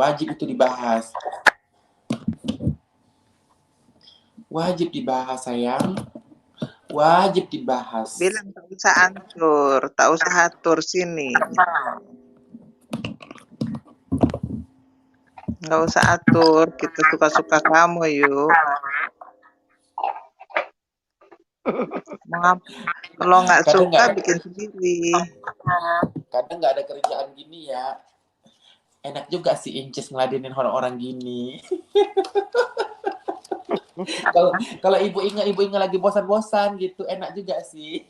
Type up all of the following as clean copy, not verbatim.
Wajib itu dibahas. Wajib dibahas, sayang. Wajib dibahas. Bilang tak usah atur, tak usah atur sini. Nggak usah atur, kita suka-suka kamu yuk. Kalau nggak suka bikin sendiri. Kadang nggak ada kerjaan gini ya. Enak juga sih Inces ngeladenin orang-orang gini. Kalau ibu ingat lagi bosan-bosan gitu, enak juga sih.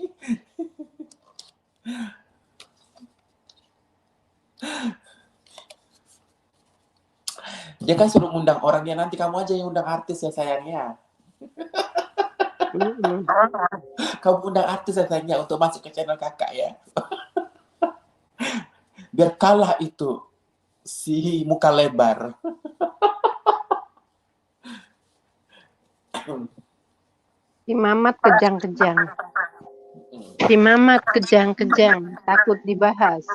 Dia kan suruh ngundang orangnya, nanti kamu aja yang undang artis ya sayangnya. Kamu undang artis ya sayangnya untuk masuk ke channel kakak ya. Biar kalah itu si muka lebar. Si Mamat kejang-kejang. Si Mamat kejang-kejang, takut dibahas.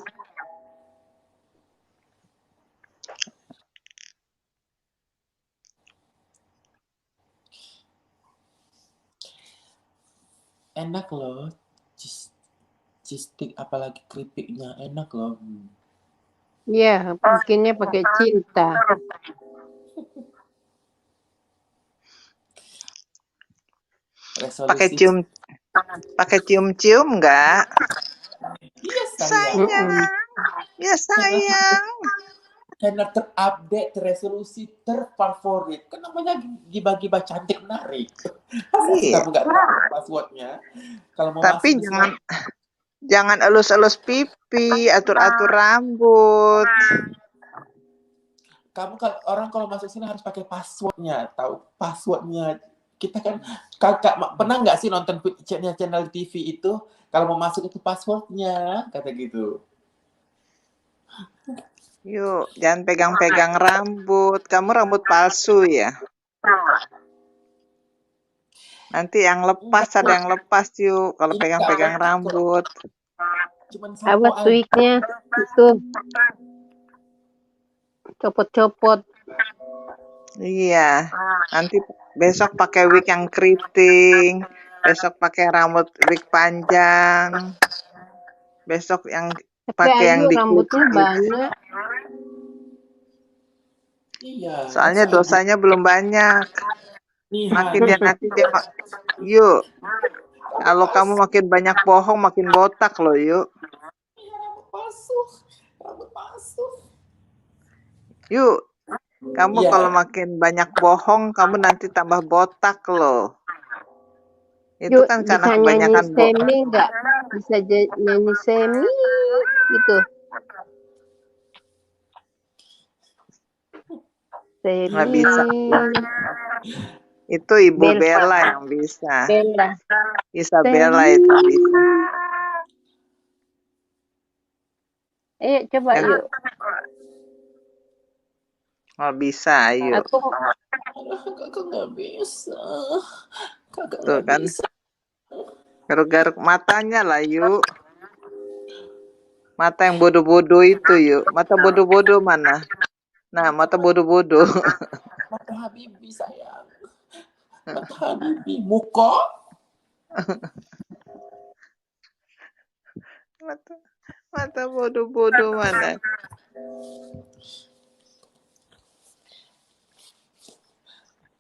Enak loh. Cheese stick apalagi keripiknya enak loh. Iya, bikinnya pakai cinta. Pakai cium-cium enggak? Iya sayang. Ya sayang. Channel terupdate, resolusi terfavorit. Kan namanya gibah-gibah cantik menarik. Iya. Kamu nggak tahu passwordnya. Kalau mau tapi jangan elus-elus pipi, atur-atur rambut. Kamu kalau masuk sini harus pakai passwordnya, tahu passwordnya. Kita kan kakak pernah nggak sih nonton channel TV itu kalau mau masuk itu passwordnya kata gitu. Yuk, jangan pegang-pegang rambut. Kamu rambut palsu ya? Nanti yang lepas ada yang lepas yuk kalau pegang-pegang rambut. Awas tweaknya itu copot-copot. Iya, nanti besok pakai wig yang keriting, besok pakai rambut wig panjang, besok yang pakai yang rambutnya banyak. Iya. Soalnya dosanya belum banyak. Makin dia yuk. Kalau kamu makin banyak bohong, makin botak loh yuk. Rambut palsu. Yuk. Kamu kalau makin banyak bohong, kamu nanti tambah botak loh. Itu kan karena kebanyakan bohong. Bisa nyanyi semi nggak? Bisa nyanyi semi gitu. Semi. Nggak bisa. Itu Ibu Bella yang bisa. Isabella itu bisa. Coba yuk. Oh bisa, ayo. Kakak nggak bisa. Tuh kan. Garuk-garuk matanya lah yuk. Mata yang bodoh-bodoh itu yuk. Mata bodoh-bodoh mana? Nah, mata bodoh-bodoh. Mata Habibi sayang. Mata Habibi. Muka? Mata bodoh-bodoh mana?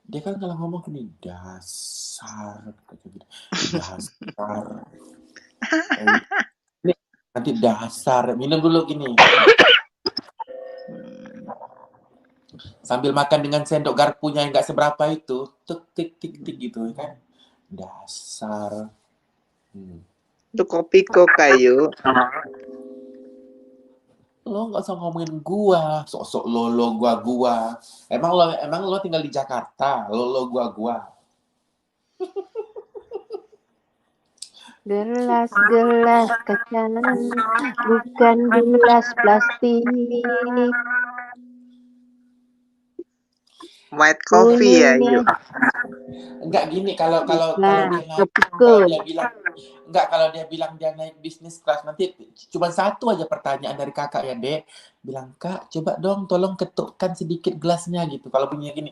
Dia kan kalau ngomong gini, dasar. Nanti dasar. Minum dulu gini. Sambil makan dengan sendok garpunya yang nggak seberapa itu. Tuk, tik, tik, tik gitu kan. Dasar. Itu kopi kok kayu. Lo nggak usah ngomongin gua, sok-sok lo gua. Emang lo tinggal di Jakarta, lo gua. Gelas kaca, bukan gelas plastik. White coffee ya, yuk. Enggak gini kalau dia bilang dia naik bisnis kelas nanti cuma satu aja pertanyaan dari kakak ya, Dek. bilang, Kak, coba dong tolong ketukkan sedikit gelasnya gitu. Kalau bunyinya gini,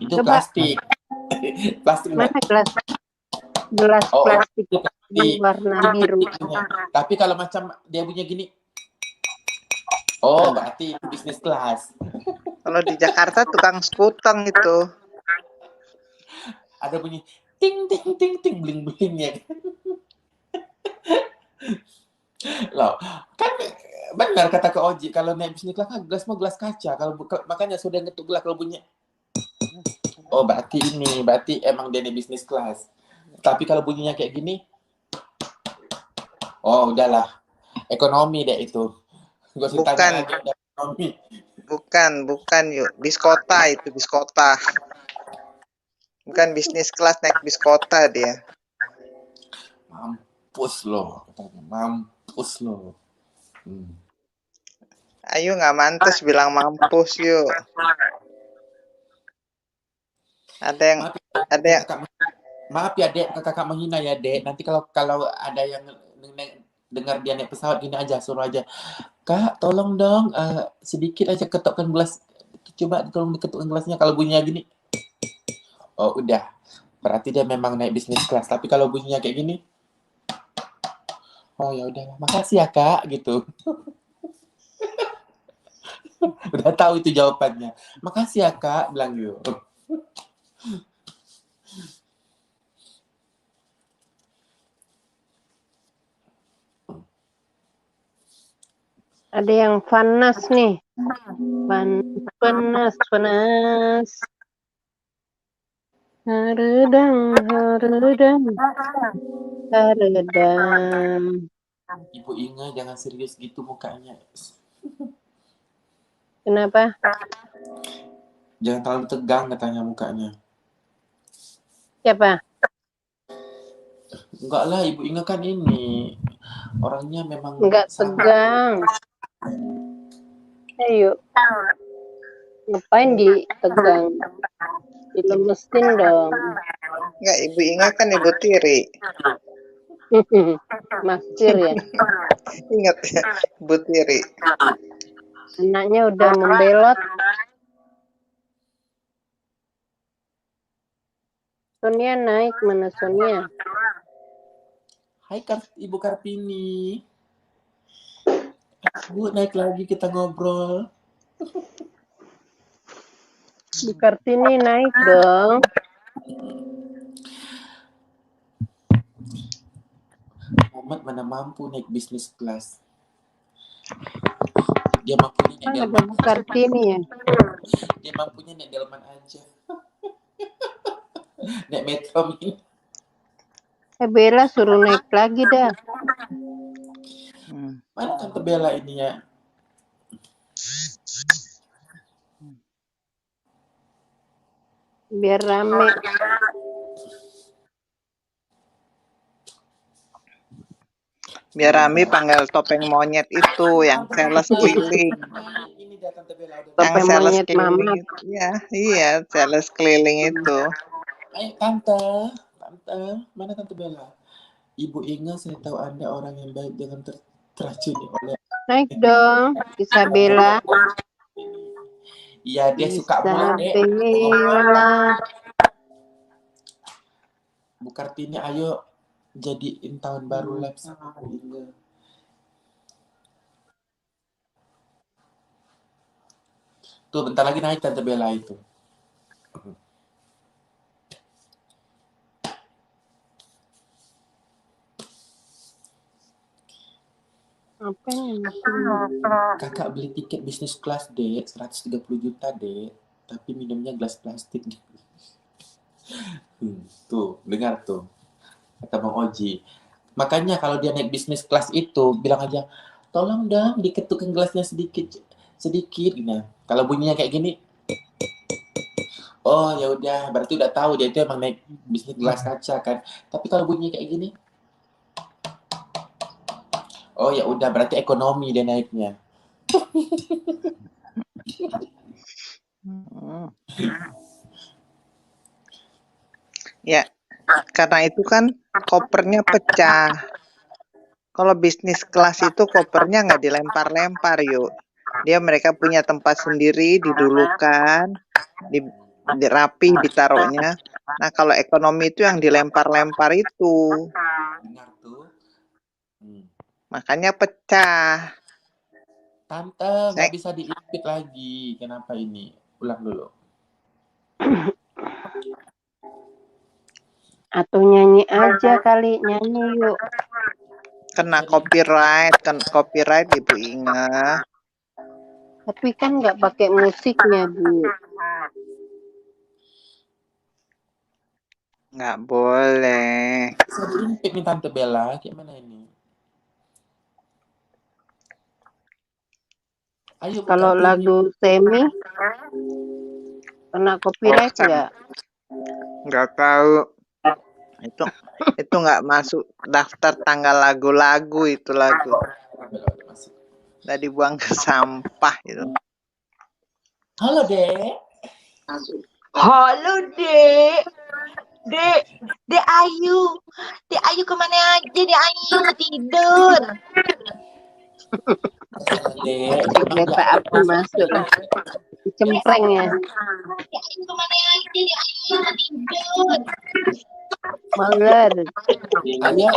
itu Coba, plastik. Plastik mana enggak? gelas Oh, plastik itu plastik. warna Itu biru? plastik punya. Tapi kalau macam dia bunyinya gini, oh berarti itu bisnis kelas. Kalau di Jakarta tukang sekuteng itu. Ada bunyi ting ting ting ting bling blingnya. Loh, kan benar kata Kak Oji, kalau naik bisnis kelas kan gelas mah gelas kaca. Makanya sudah ngetuk gelas kalau bunyi. Oh berarti emang dia nih bisnis kelas. Tapi kalau bunyinya kayak gini, oh udahlah, ekonomi deh itu. Gak usah tanya Bukan, lagi, udah ekonomi. bukan yuk. Bis kota itu, bis kota. Bukan bisnis kelas, naik bis kota dia. Mampus loh, katanya mampus loh. Ayo nggak mantes bilang mampus yuk. Ada yang Maaf ya dek, kakak menghina ya dek. Nanti kalau ada yang dengar dia naik pesawat gini aja, suruh aja, Kak tolong dong sedikit aja ketukkan gelas, coba tolong diketukkan gelasnya. Kalau bunyinya gini, oh udah, berarti dia memang naik bisnis kelas. Tapi kalau bunyinya kayak gini, oh ya udah, makasih ya Kak gitu. Udah tahu itu jawabannya. Makasih ya Kak, bilang gitu. Ada yang panas nih. Panas. Haredang. Ibu Inga jangan serius gitu mukanya. Kenapa? Jangan terlalu tegang katanya mukanya. Siapa? Enggak lah, Ibu Inga kan ini orangnya memang Enggak sangat tegang. Ayo. Ngapain ditegang? Dilemesin dong. nggak, Ibu Inga kan Ibu Tiri. Maksir ya. Ingat ya, Ibu Tiri. Anaknya udah membelot. Sonia naik, mana Sonia? Hai Ibu Kartini. Bu, naik lagi kita ngobrol. Bu Kartini naik dong. Muhammad mana mampu naik bisnis kelas. Dia mampunya naik Ada delman Bu Kartini ya. Dia mampunya naik delman aja. Naik metro mini. Bella suruh naik lagi dah. Mana Tante Bella ini ya? Biar rame. Biar Rami panggil topeng monyet itu yang sales keliling. Ini dia Tante Bella. Yang Topeng sales monyet keliling Mamat. itu. Ya, iya, sales keliling itu. Ayo Tante, mana Tante Bella? Ibu Inga, saya tahu Anda orang yang baik, jangan teracuni oleh. Naik dong, Isabella. Iya, dia suka bulat, Dek. Isabella. Bu Kartini, ayo jadiin tahun baru live sama Bu Inga. Tuh, bentar lagi naik Tante Bella itu. Apa yang Kakak beli tiket bisnis kelas, Dek, 130 juta, Dek. Tapi minumnya gelas plastik. Tuh, dengar tuh. Kata Bang Oji. Makanya kalau dia naik bisnis kelas itu, bilang aja, tolong dong diketukin gelasnya sedikit. Nah, kalau bunyinya kayak gini, oh ya udah, berarti udah tahu dia itu emang naik bisnis gelas kaca kan. Tapi kalau bunyinya kayak gini, oh ya udah, berarti ekonomi dia naiknya. Ya, karena itu kan kopernya pecah. Kalau bisnis kelas itu kopernya nggak dilempar-lempar, yuk. Mereka punya tempat sendiri, didulukan, rapi ditaruhnya. Nah, kalau ekonomi itu yang dilempar-lempar itu. Dengar tuh. Makanya pecah. Tante, nggak bisa diimpit lagi. Kenapa ini? Ulang dulu. Atau nyanyi aja kali, nyanyi yuk. Kena copyright Ibu Inga. Tapi kan nggak pakai musiknya, Bu. Nggak boleh. Bisa diimpit nih Tante Bella. Gimana ini? Ayo, Kalau lagu Semi kena copyright nggak? Nggak tahu. Itu nggak masuk daftar tanggal lagu-lagu itu lagu. Udah dibuang ke sampah itu. Halo, Dek. Halo, Dek. Dek Ayu. Dek Ayu kemana aja, Dek Ayu? Tidur. Dek, Kereta api masuk. Cemprengnya. Dek Ayu kemana aja, Dek Ayu? Tidur. Maler. Ayah,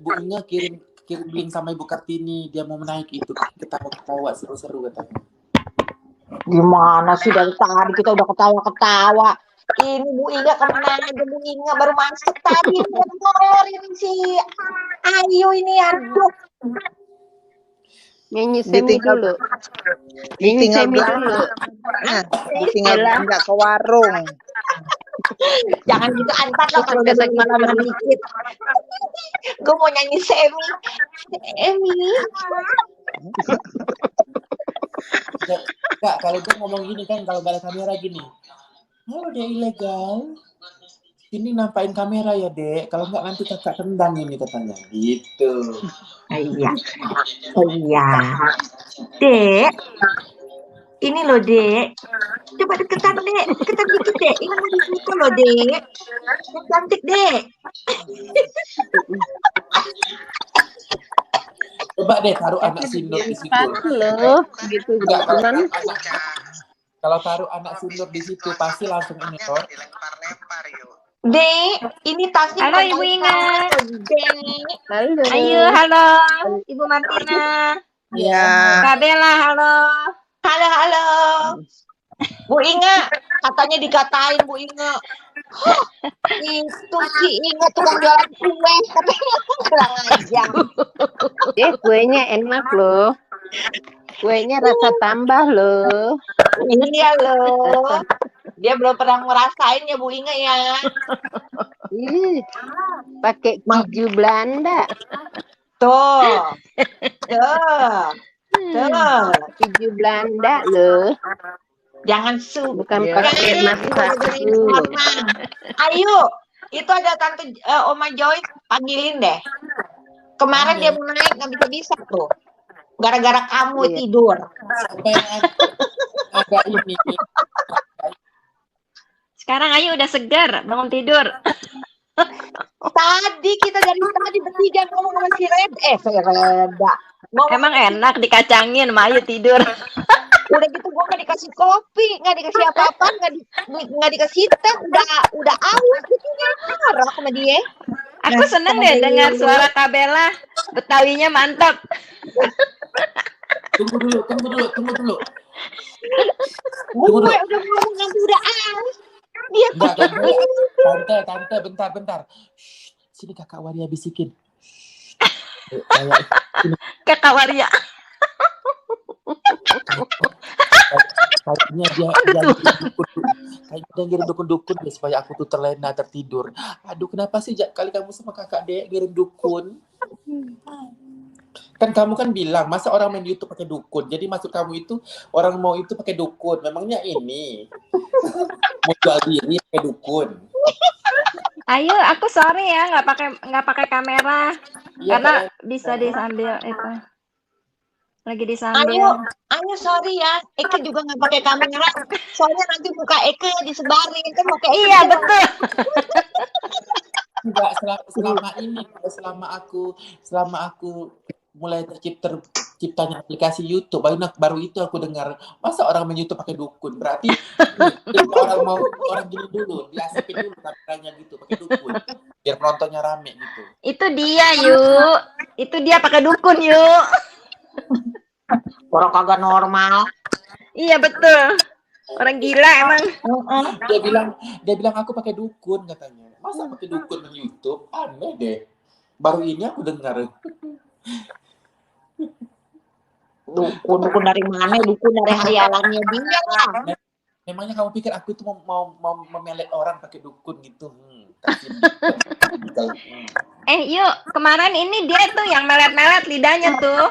Bu Inga kirim link sama Ibu Kartini. Dia mau menaik itu. Ketawa-ketawa, seru-seru katanya. Gimana sih dari tadi kita udah ketawa-ketawa. Ini Bu Inga kemana aja, Bu Inga baru masuk tadi. Molor ini si Ayu ini, aduh. Nyanyi Semi dulu. Nyanyi Semi dulu. Ditinggal pindah ke warung. Jangan gitu antar lah kalau udah sakit malam dikit. Gue mau nyanyi Semi. Kak, kalau dia ngomong gini kan, kalau gak ada kamera gini. Halo, dia ilegal. Ini nampain kamera ya, Dek. Kalau nggak nanti kakak tendang ini katanya. Gitu. Iya. Dek. Ini loh, Dek. Coba deketan, Dek. Deketan dikit, Dek. Ini mau difoto loh, Dek. Yang cantik, Dek. Coba deh taruh anak sinur di situ. Loh, gitu. Kalau taruh anak sinur di situ pasti langsung ini kok. Dek, ini tasnya. Halo Ibu Inga. Dek. Halo. Ayo, halo Ibu Martina. Ya. Kak Bella, halo. Halo. Bu Inga, katanya dikatain Bu Inga. Itu si Inga tukang jualan kue, katanya kurang ajar. Kuenya enak loh. Kuenya rasa tambah loh. Iya loh. Dia belum pernah ngerasain ya Bu Inga ya. Pakai keju Belanda. Tuh. Keju Belanda loh. Jangan Bukan pakai masak. Ayo, itu ada tante Oma Joy, panggilin deh. Kemarin dia mau naik nggak bisa tuh. Gara-gara kamu tidur. Ada ini. Sekarang Ayu udah segar, bangun tidur. Tadi kita dari tadi bertiga ngomong sama si Reda. Emang enak dikacangin sama Ayu tidur. Udah gitu gue nggak dikasih kopi, nggak dikasih apa-apa, nggak dikasih teh, udah aus gitu ya, marah sama dia. Aku seneng deh dengar suara Kak Bella. Betawinya mantap. Tunggu dulu. Gue udah ngomong nanti udah aus. Dia Tante, bentar. Shh, sini kakak Waria bisikin. Kakak Waria. Kayaknya dia ngirim dukun ya, supaya aku tuh terlena tertidur. Aduh, kenapa sih kali kamu sama kakak Dek ngirim dukun? Kan kamu kan bilang masa orang main YouTube pakai dukun. Jadi maksud kamu itu orang mau itu pakai dukun. Memangnya ini mau jual diri pakai dukun. Ayo, aku sorry ya nggak pakai kamera Ya, karena bisa disambil itu. Lagi disambil. Ayo sorry ya, Eke juga nggak pakai kamera. Soalnya nanti muka Eke disebarin kan muka Eke. Iya betul. Enggak, selama ini, selama aku mulai terciptanya aplikasi YouTube, baru itu aku dengar, masa orang main YouTube pakai dukun? Berarti orang gini dulu, diasipin dulu kameranya gitu, pakai dukun, biar penontonnya rame gitu. Itu dia, yuk. Itu dia pakai dukun, yuk. Orang kagak normal. Iya, betul. Orang gila emang. Dia bilang aku pakai dukun katanya. Masa pakai dukun di YouTube? Aneh deh. Baru ini aku dengar. Dukun dari mana? Dukun dari hayalannya dia lah. Memangnya kamu pikir aku itu mau memelet orang pakai dukun gitu? Yuk, kemarin ini dia tuh yang melet-melet lidahnya tuh.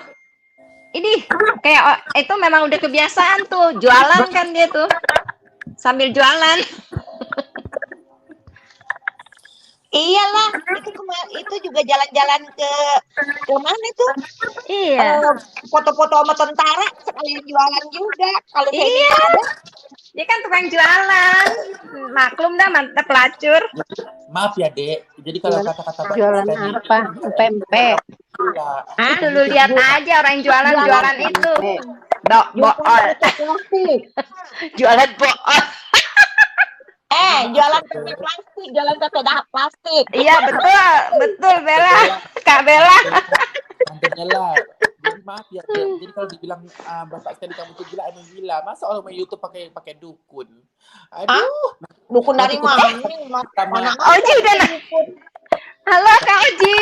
Ini kayak itu memang udah kebiasaan tuh, jualan kan dia tuh. Sambil jualan. Iyalah, itu juga jalan-jalan ke mana itu? Iya. Foto-foto sama tentara sekalian jualan juga. Kalau saya Iya. ada, Dia kan tukang jualan. Maklum dah, mantap pelacur. Maaf ya, Dek. Jadi kalau kata-kata Jualan apa? Pempek. Itu lu lihat aja orang yang jualan itu. Bool. Jualan bool. jualan pempek plastik, jualan pempek plastik. Iya, betul Bella. Kak Bella. Tante Nela. Jadi maaf ya, Dek. Jadi kalau dibilang Bapak sekali kamu tuh gila, emang gila. Masa orang main YouTube pakai dukun? Aduh. Dukun dari mana? Mana Oji udah Halo Kak Oji.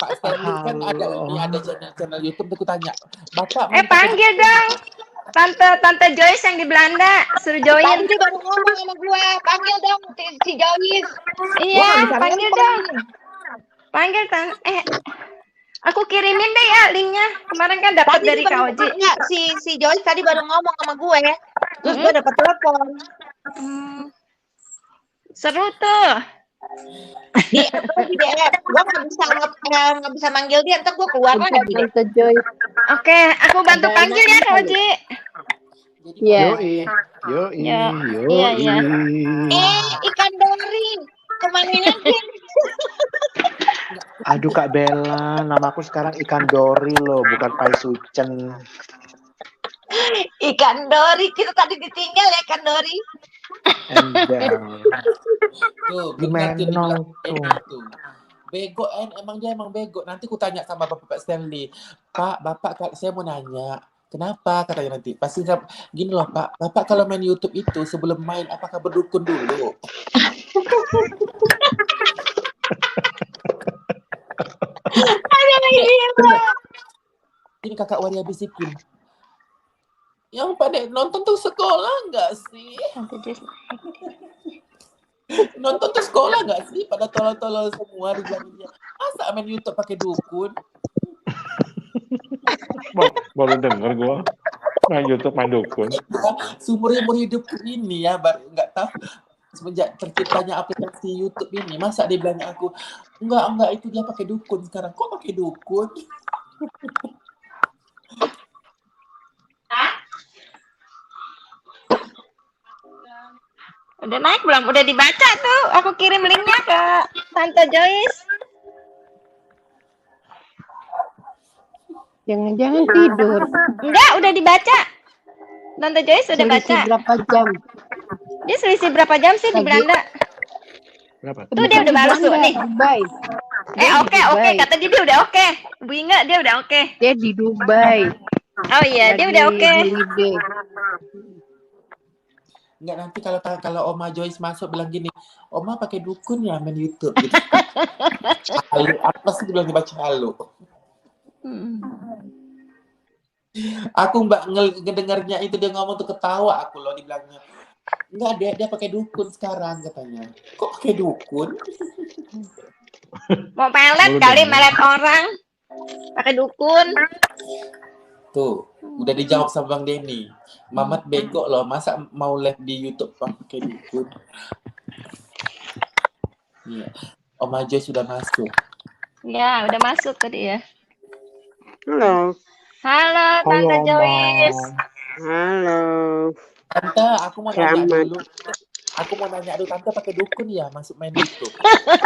Pak Stanley kan ada channel YouTube, aku tanya, Bapak Panggil dong. Tante Joyce yang di Belanda, suruh join. Tadi baru ngomong sama gue, panggil dong si Joyce. Iya, panggil dong. Panggil aku kirimin deh ya linknya. Kemarin kan dapat dari Kak Oji. Enggak, si Joyce tadi baru ngomong sama gue, terus gue dapat telepon. Seru tuh. Di DM, gue nggak bisa manggil dia, ntar gue keluar lagi. Tante Joy. Oke, aku bantu panggil ya Kak Oji. Iya. Iya. Ikan dori, kemana aja? Aduh Kak Bella, namaku sekarang Ikan Dori loh, bukan Pai Sucen. Ikan dori, kita tadi ditinggal ya ikan dori. Tuh, Gimana tuh. Bego, emang dia bego. Nanti ku tanya sama Bapak Stanley, Bapak saya mau nanya, kenapa katanya nanti. Pasti gini loh Pak, Bapak kalau main YouTube itu sebelum main apakah berdukun dulu? Ini kakak Waria bisikin. Yang pada nonton tuh sekolah nggak sih? Nonton tuh sekolah nggak sih? Pada tolol-tolol semua di jadinya. Masa main YouTube pakai dukun? Baru denger gue main YouTube main dukun. Seumur hidup ini ya, baru nggak tahu semenjak terciptanya aplikasi YouTube ini. Masa dia bilang aku enggak itu dia pakai dukun sekarang. Kok pakai dukun? Udah naik belum? Udah dibaca tuh. Aku kirim linknya ke Tante Joyce. Jangan-jangan tidur. Enggak, udah dibaca. Tante Joyce udah baca. Selisih berapa jam? Dia selisih berapa jam sih di Belanda? Berapa? Tuh dia udah balas tuh nih. Dubai. Oke. Kata dia udah oke. Bu Inga dia udah oke. Dia di Dubai. Oh iya, dia udah oke. Holiday. Enggak, nanti kalau Oma Joyce masuk bilang gini, Oma pakai dukun ya main YouTube gitu. Halo, apa sih bilang dibaca halo? Aku ngedengarnya itu dia ngomong tuh ketawa aku loh, dibilangnya. Enggak, dia pakai dukun sekarang katanya. Kok pakai dukun? Mau pelet kali, melet orang. Pakai dukun. Tuh, udah dijawab sama Bang Denny. Mamat bego loh, masa mau live di YouTube pakai dukun? Iya. Oma Joyce sudah masuk. Ya, udah masuk tadi ya. Halo. Halo, Tante Joyce. Halo. Tante, aku mau nanya dulu. Aku mau nanya, aduh tante pakai dukun ya masuk main YouTube?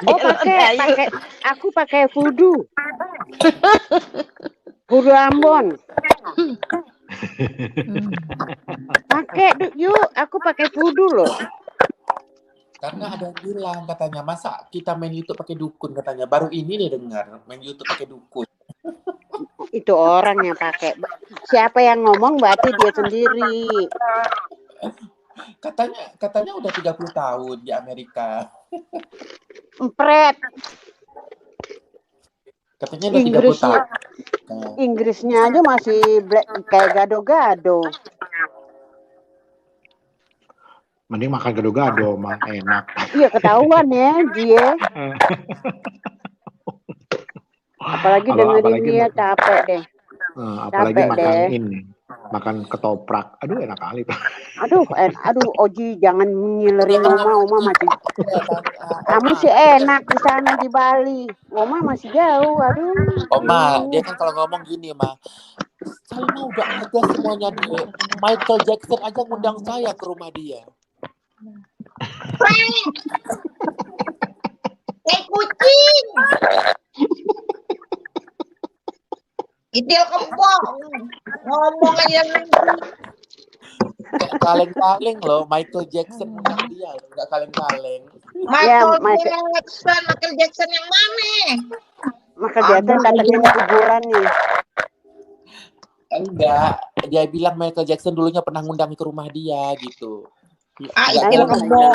Oh, Jalan, Ayu. aku pakai voodoo. Voodoo Ambon. Yuk, aku pakai voodoo loh. Karena ada yang bilang katanya, masa kita main YouTube pakai dukun katanya. Baru ini nih dengar main YouTube pakai dukun. Itu orang yang pakai. Siapa yang ngomong berarti dia sendiri. Katanya udah 30 tahun di Amerika. Empret. Katanya udah 30 tahun. Inggrisnya aja masih kayak gado-gado. Mending makan gado-gado mah enak. Iya ketahuan ya dia. Apalagi dengerin dia capek deh. Apalagi Capek makan deh. ini, makan ketoprak. Aduh enak kali. Aduh Oji jangan ngilerin Oma masih. Kamu sih enak di sana di Bali. Oma masih jauh. Aduh. Oma, dia kan kalau ngomong gini, Ma. Saya mah udah ada semuanya dia. Michael Jackson aja ngundang saya ke rumah dia. Kayak kucing. Idil kempong. Ngomong aja Gak kaleng-kaleng loh, Michael Jackson ngundang dia. Gak kaleng-kaleng. Michael Jackson yang mana? Michael Jackson datangin kuburan nih. Enggak, dia bilang Michael Jackson dulunya pernah ngundang ke rumah dia gitu. Idil kempong.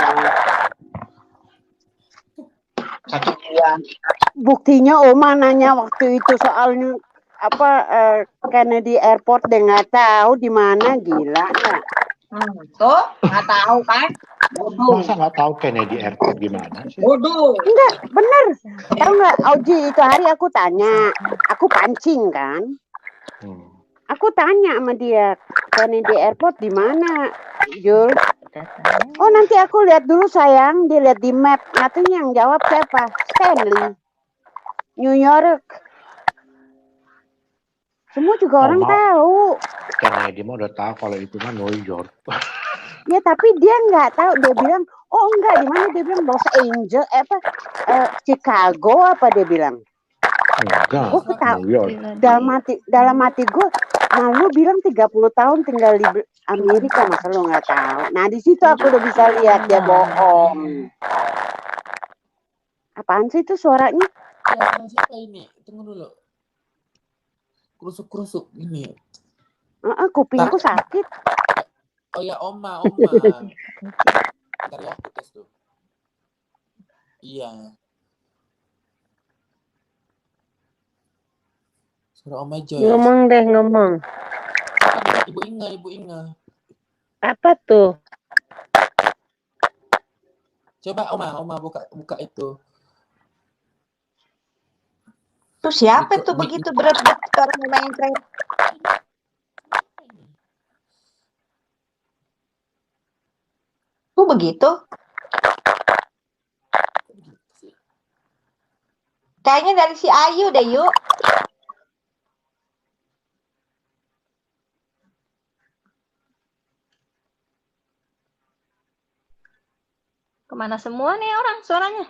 Buktinya Oma nanya waktu itu soalnya Kennedy Airport dia nggak tahu di mana, gila nggak? Tuh nggak tahu kan? Bodoh. Masa nggak tahu Kennedy Airport gimana sih? Bodoh. Enggak, bener. Tahu nggak, Auji itu hari aku tanya, aku pancing kan? Aku tanya sama dia, Kennedy Airport di mana, Jul? Oh nanti aku lihat dulu sayang, dia lihat di map. Nantinya yang jawab siapa? Stanley, New York. Semua juga orang tahu. Kennedy mah udah tahu kalau itu mah New York. Ya tapi dia nggak tahu. Dia bilang, oh enggak di mana? Dia bilang Los Angeles, Chicago apa dia bilang? Enggak. Gue ketahu. New York. Dalam hati gue, lu bilang 30 tahun tinggal di Amerika, masa lu nggak tahu? Nah di situ aku udah bisa lihat dia bohong. Apaan sih itu suaranya? Ya, siapa ini? Tunggu dulu. Kerusuk-kerusuk ini. Kupingku sakit. Oh ya, Oma. Bentar ya, aku tes tuh. Iya. Suara Oma Joyce. Ngomong deh, ngomong. Ibu Inga. Apa tuh? Coba Oma buka itu. Tuh siapa tuh begitu berat-berat orang main kereta? Tuh begitu? Kayaknya dari si Ayu deh, yuk. Kemana semua nih orang suaranya?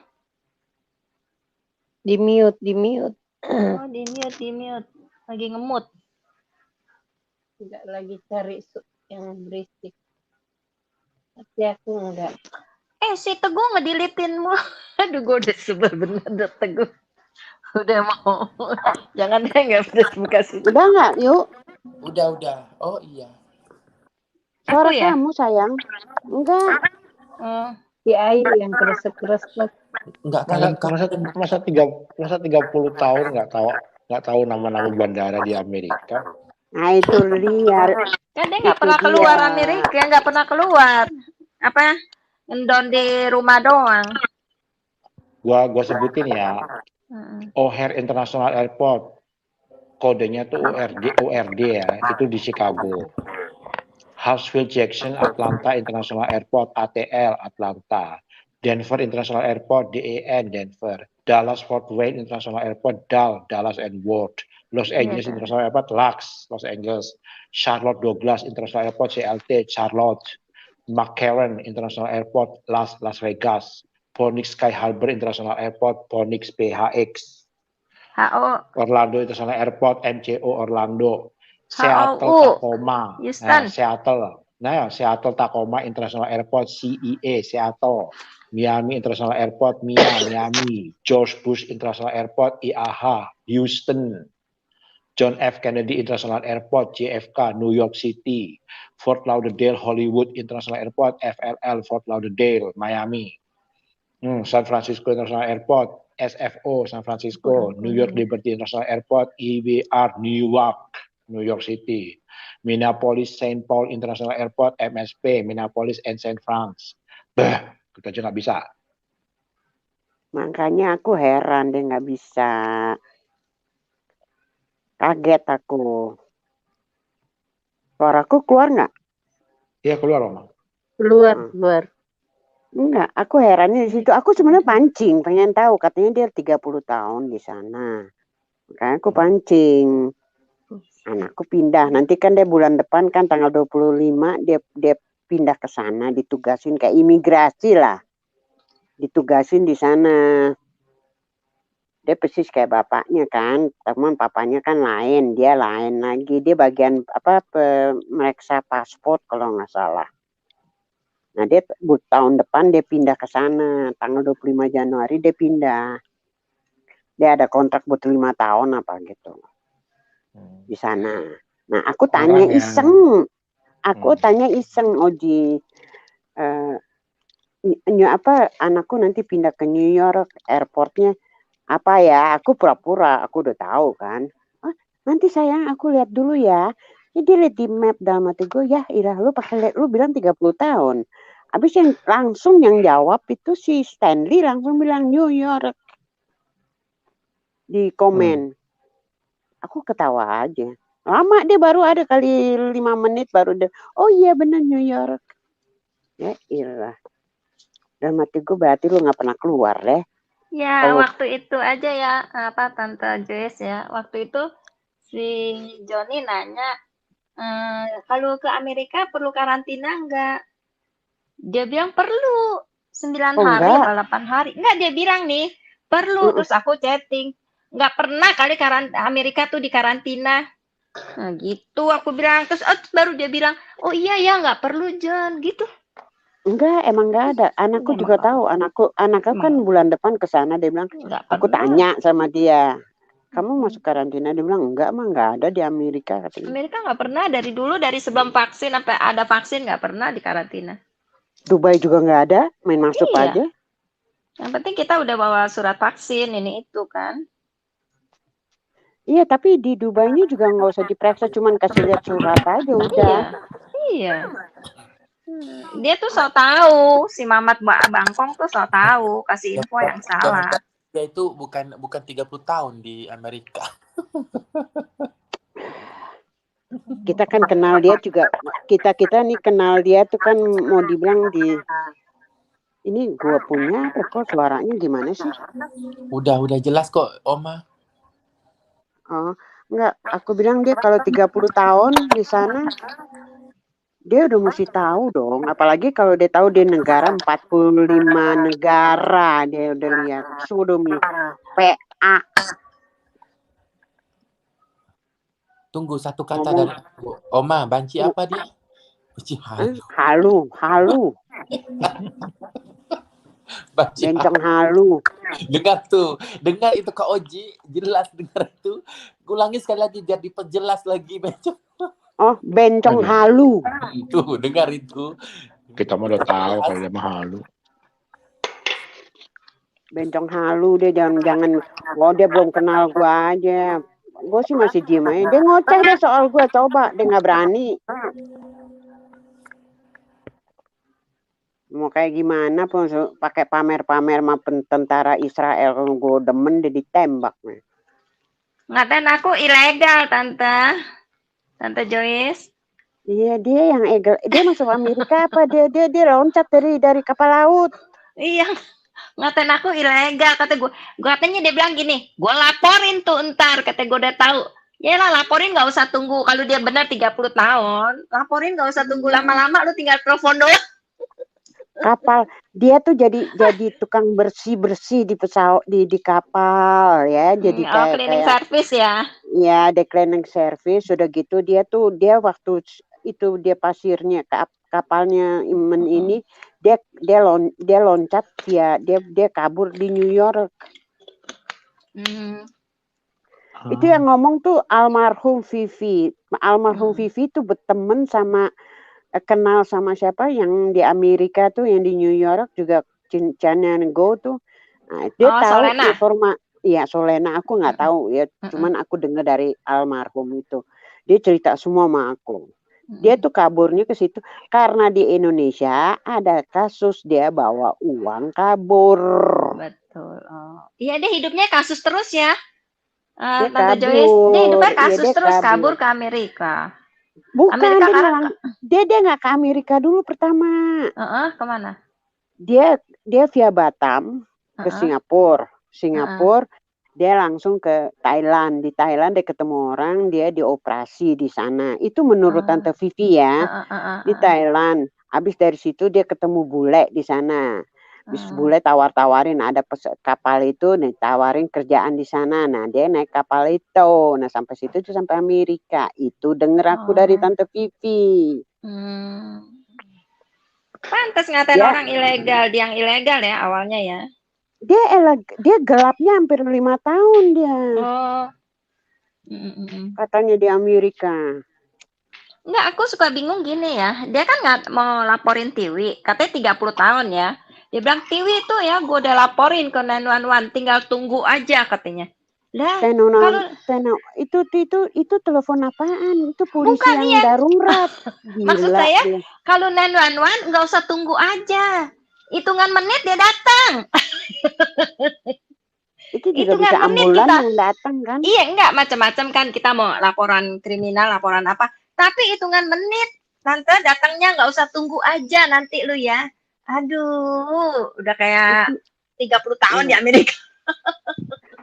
Di mute. Oh, di mute. Lagi ngemut. Enggak lagi cari yang berisik. Tapi aku enggak. Si Teguh ngedilitin mu. Aduh, gue udah sebel bener Teguh. Udah mau. Jangan deh, nggak bisa buka sih. Udah enggak, yuk? Udah. Oh iya. Suara ya? kamu sayang. Enggak. Si Ayu yang keresek-keresek. Enggak Masa 30 tahun nggak tahu nama-nama bandara di Amerika. Nah itu liar. Kan dia nggak pernah keluar Amerika, nggak pernah keluar. Apa? Ngendon di rumah doang. Gua sebutin ya. O'Hare International Airport. Kodenya tuh URD ya, itu di Chicago. Hartsfield Jackson Atlanta International Airport ATL Atlanta. Denver International Airport DAN Denver. Dallas Fort Wayne International Airport DAL Dallas and Worth. Los Angeles International Airport LAX Los Angeles. Charlotte Douglas International Airport CLT Charlotte. McCarran International Airport, Las Vegas. Phoenix Sky Harbor International Airport, Phoenix PHX. HO. Orlando International Airport, MCO Orlando. HOU. Seattle Tacoma. Houston. Seattle Tacoma International Airport, CEA Seattle. Miami International Airport, Miami. George Bush International Airport, IAH Houston. John F. Kennedy International Airport, JFK, New York City. Fort Lauderdale Hollywood International Airport, FLL, Fort Lauderdale, Miami. San Francisco International Airport, SFO, San Francisco. New York Liberty International Airport, EWR, New York City. Minneapolis St. Paul International Airport, MSP, Minneapolis and St. Francis. Kita aja nggak bisa. Makanya aku heran dia nggak bisa. Kaget aku. Suaraku keluar nggak? Iya keluar, Oma. Keluar. Enggak, aku herannya di situ. Aku sebenarnya pancing, pengen tahu. Katanya dia 30 tahun di sana. Makanya aku pancing. Anakku pindah. Nanti kan dia bulan depan kan tanggal 25 dia pindah ke sana, ditugasin kayak imigrasi lah. Ditugasin di sana. Dia persis kayak bapaknya kan, teman papanya kan lain, dia lain lagi. Dia bagian meriksa paspor kalau nggak salah. Nah dia tahun depan dia pindah ke sana, tanggal 25 Januari dia pindah. Dia ada kontrak buat 5 tahun apa gitu di sana. Nah aku tanya iseng, Oji, anakku nanti pindah ke New York, airportnya apa ya? Aku pura-pura, aku udah tahu kan. Nanti sayang aku lihat dulu ya. Dia lihat di map dalam hati gue, ya Ira lu pakai lihat, lu bilang 30 tahun. Habis yang jawab itu si Stanley langsung bilang New York. Di komen. Aku ketawa aja. Lama dia baru ada kali 5 menit baru dia, oh iya benar New York. Ya iyalah. Dalam hati gue berarti lu gak pernah keluar deh. Ya, waktu itu aja ya, Tante Joyce ya. Waktu itu si Johnny nanya, kalau ke Amerika perlu karantina enggak? Dia bilang perlu 9 hari atau 8 hari. Enggak, dia bilang nih, perlu. Terus aku chatting, enggak pernah kali Amerika tuh di karantina. Nah gitu aku bilang. Terus baru dia bilang, oh iya ya enggak perlu John, gitu. Enggak, emang enggak ada. Anakku juga tahu. Anakku kan bulan depan ke sana. Dia bilang, aku tanya sama dia, kamu masuk karantina? Dia bilang, enggak ada di Amerika katanya. Amerika enggak pernah dari dulu, dari sebelum vaksin sampai ada vaksin enggak pernah di karantina. Dubai juga enggak ada, main masuk aja. Yang penting kita udah bawa surat vaksin ini itu kan. Iya, tapi di Dubai-nya juga nggak usah diperiksa, cuman kasih lihat surat aja udah. Iya. Dia tuh so tahu, si Mamat Bangkong tuh so tahu, kasih info yang salah. Dia itu bukan 30 tahun di Amerika. Kita kan kenal dia juga, kita nih kenal dia tuh kan mau dibilang ini gua punya kok suaranya gimana sih? Udah jelas kok, Oma. Oh, enggak, aku bilang dia kalau 30 tahun di sana dia udah mesti tahu dong, apalagi kalau dia tahu dia negara 45 negara dia udah lihat. Sodomi PA. Tunggu satu kata dari Oma, banci apa dia? Banci halu. Bencong halu. Dengar itu Kak Oji, jelas dengar itu. Ulangi sekali lagi biar diperjelas lagi bencong. Oh, bencong halu. Tuh, dengar itu. Kita mau udah tahu kalau dia mah halu. Bencong halu dia jangan. Oh, dia belum kenal gua aja. Gua sih masih diem aja. Dia ngoceh deh soal gua, coba dia nggak berani. Mau kayak gimana pun pakai pamer-pamer sama tentara Israel, kalau gue demen dia ditembak. Ngatain aku ilegal, Tante Joyce. Iya, dia yang ilegal. Dia masuk Amerika apa? Dia loncat dari kapal laut. Iya. Ngatain aku ilegal, kata gue. Katanya dia bilang gini, gue laporin tuh ntar, kata gue udah tahu. Ya lah, laporin nggak usah tunggu. Kalau dia benar 30 tahun, laporin nggak usah tunggu lama-lama, lu tinggal telepon doang. kapal. Dia tuh jadi tukang bersih-bersih di pesawat di kapal ya. Jadi cleaning service ya. Ya, the cleaning service. Sudah gitu dia waktu itu dia pasirnya kapalnya Imen ini dia loncat dia kabur di New York. Itu yang ngomong tuh almarhum Vivi. Almarhum Vivi tuh berteman sama kenal sama siapa yang di Amerika tuh, yang di New York juga Cincan Go tuh. Nah, dia tahu informasi. Iya, Solena aku nggak tahu ya, cuman aku dengar dari almarhum itu. Dia cerita semua sama aku. Dia tuh kaburnya ke situ karena di Indonesia ada kasus dia bawa uang kabur. Betul. Iya, dia hidupnya kasus terus ya. Dia Tante Joyce, dia hidupnya kasus terus kabur ke Amerika. Bukan, Amerika dia nggak ke Amerika dulu pertama. Kemana? Dia via Batam ke Singapura. Dia langsung ke Thailand. Di Thailand dia ketemu orang, dia dioperasi di sana. Itu menurut Tante Vivi ya. Di Thailand. Habis dari situ dia ketemu bule di sana. Habis bule tawar-tawarin ada kapal itu, nih tawarin kerjaan di sana. Nah, dia naik kapal itu. Nah, sampai situ tuh sampai Amerika. Itu denger aku dari Tante Vivi. Pantas ngatain orang ilegal, dia yang ilegal ya awalnya ya. Dia gelapnya hampir 5 tahun dia. Katanya di Amerika. Enggak, aku suka bingung gini ya. Dia kan nggak mau laporin Tiwi, katanya 30 tahun ya. Dia bilang Tiwi itu ya, gue udah laporin ke 911, tinggal tunggu aja katanya. Lah, kalau itu telepon apaan? Itu polisi bukan yang darurat. Maksud saya, kalau 911 nggak usah tunggu aja. Hitungan menit dia datang. Itu juga bisa ambulan yang datang kan? Iya, enggak macam-macam kan, kita mau laporan kriminal, laporan apa. Tapi hitungan menit, Tante datangnya nggak usah tunggu aja nanti lu ya. Aduh, udah kayak 30 tahun di Amerika.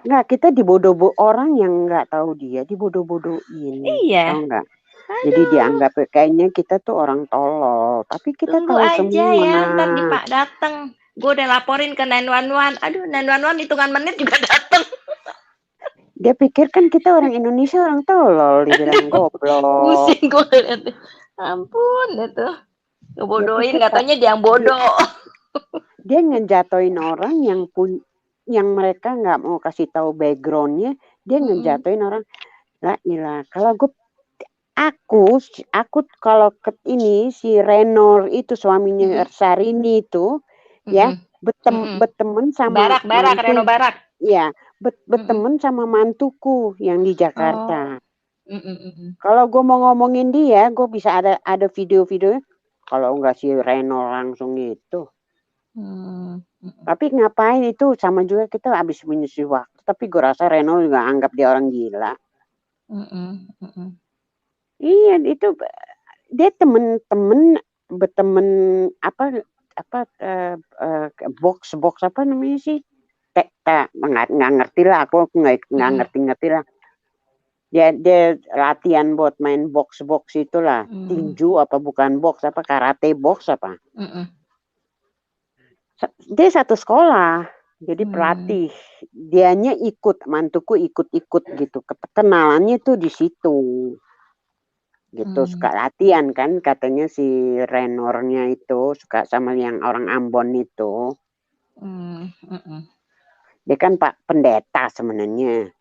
Enggak, kita dibodoh-bodoh orang yang nggak tahu dia, dibodoh-bodohin. Iya. Tahu nggak? Jadi dianggap kayaknya kita tuh orang tolol, tapi kita tunggu tahu aja semua. Ya, ntar di Pak datang. Gue udah laporin ke 911. Aduh, 911 hitungan menit juga datang. Dia pikir kan kita orang Indonesia orang tolol, dibilang goblok. Pusing gue lihat. Ampun itu. Ngebodohin, katanya dia yang bodoh. Dia ngejatoin orang yang mereka nggak mau kasih tahu backgroundnya, dia ngejatoin orang. Lah ilah, kalau aku kalau ini si Renor itu suaminya Sarini itu ya berteman sama Barak Reno Barak. Ya, berteman sama mantuku yang di Jakarta. Kalau gue mau ngomongin dia, gue bisa ada video-videonya. Kalau enggak si Reno langsung itu. Tapi ngapain itu, sama juga kita habis mengisi waktu. Tapi gue rasa Reno juga anggap dia orang gila. Iya, itu dia temen-temen berteman box apa namanya sih? Nggak ngerti lah, aku nggak ngerti lah. Dia latihan buat main box itulah, tinju apa bukan box apa karate box apa. Dia satu sekolah, jadi pelatih. Dianya ikut, mantuku ikut gitu. Kenalannya tuh di situ. Gitu, suka latihan kan, katanya si Renornya itu suka sama yang orang Ambon itu. Dia kan Pak Pendeta sebenarnya.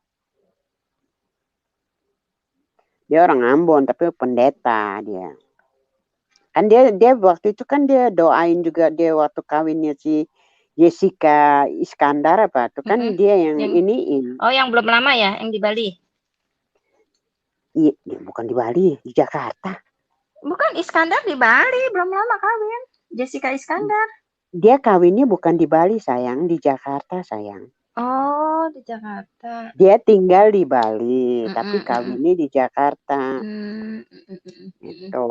Dia orang Ambon tapi pendeta dia. Kan dia waktu itu kan dia doain juga dia waktu kawinnya si Jessica Iskandar apa tuh kan dia yang iniin. Oh, yang belum lama ya, yang di Bali. Iya, bukan di Bali, di Jakarta. Bukan, Iskandar di Bali, belum lama kawin. Jessica Iskandar. Dia kawinnya bukan di Bali, sayang, di Jakarta, sayang. Oh, di Jakarta. Dia tinggal di Bali, tapi kawinnya di Jakarta. Gitu.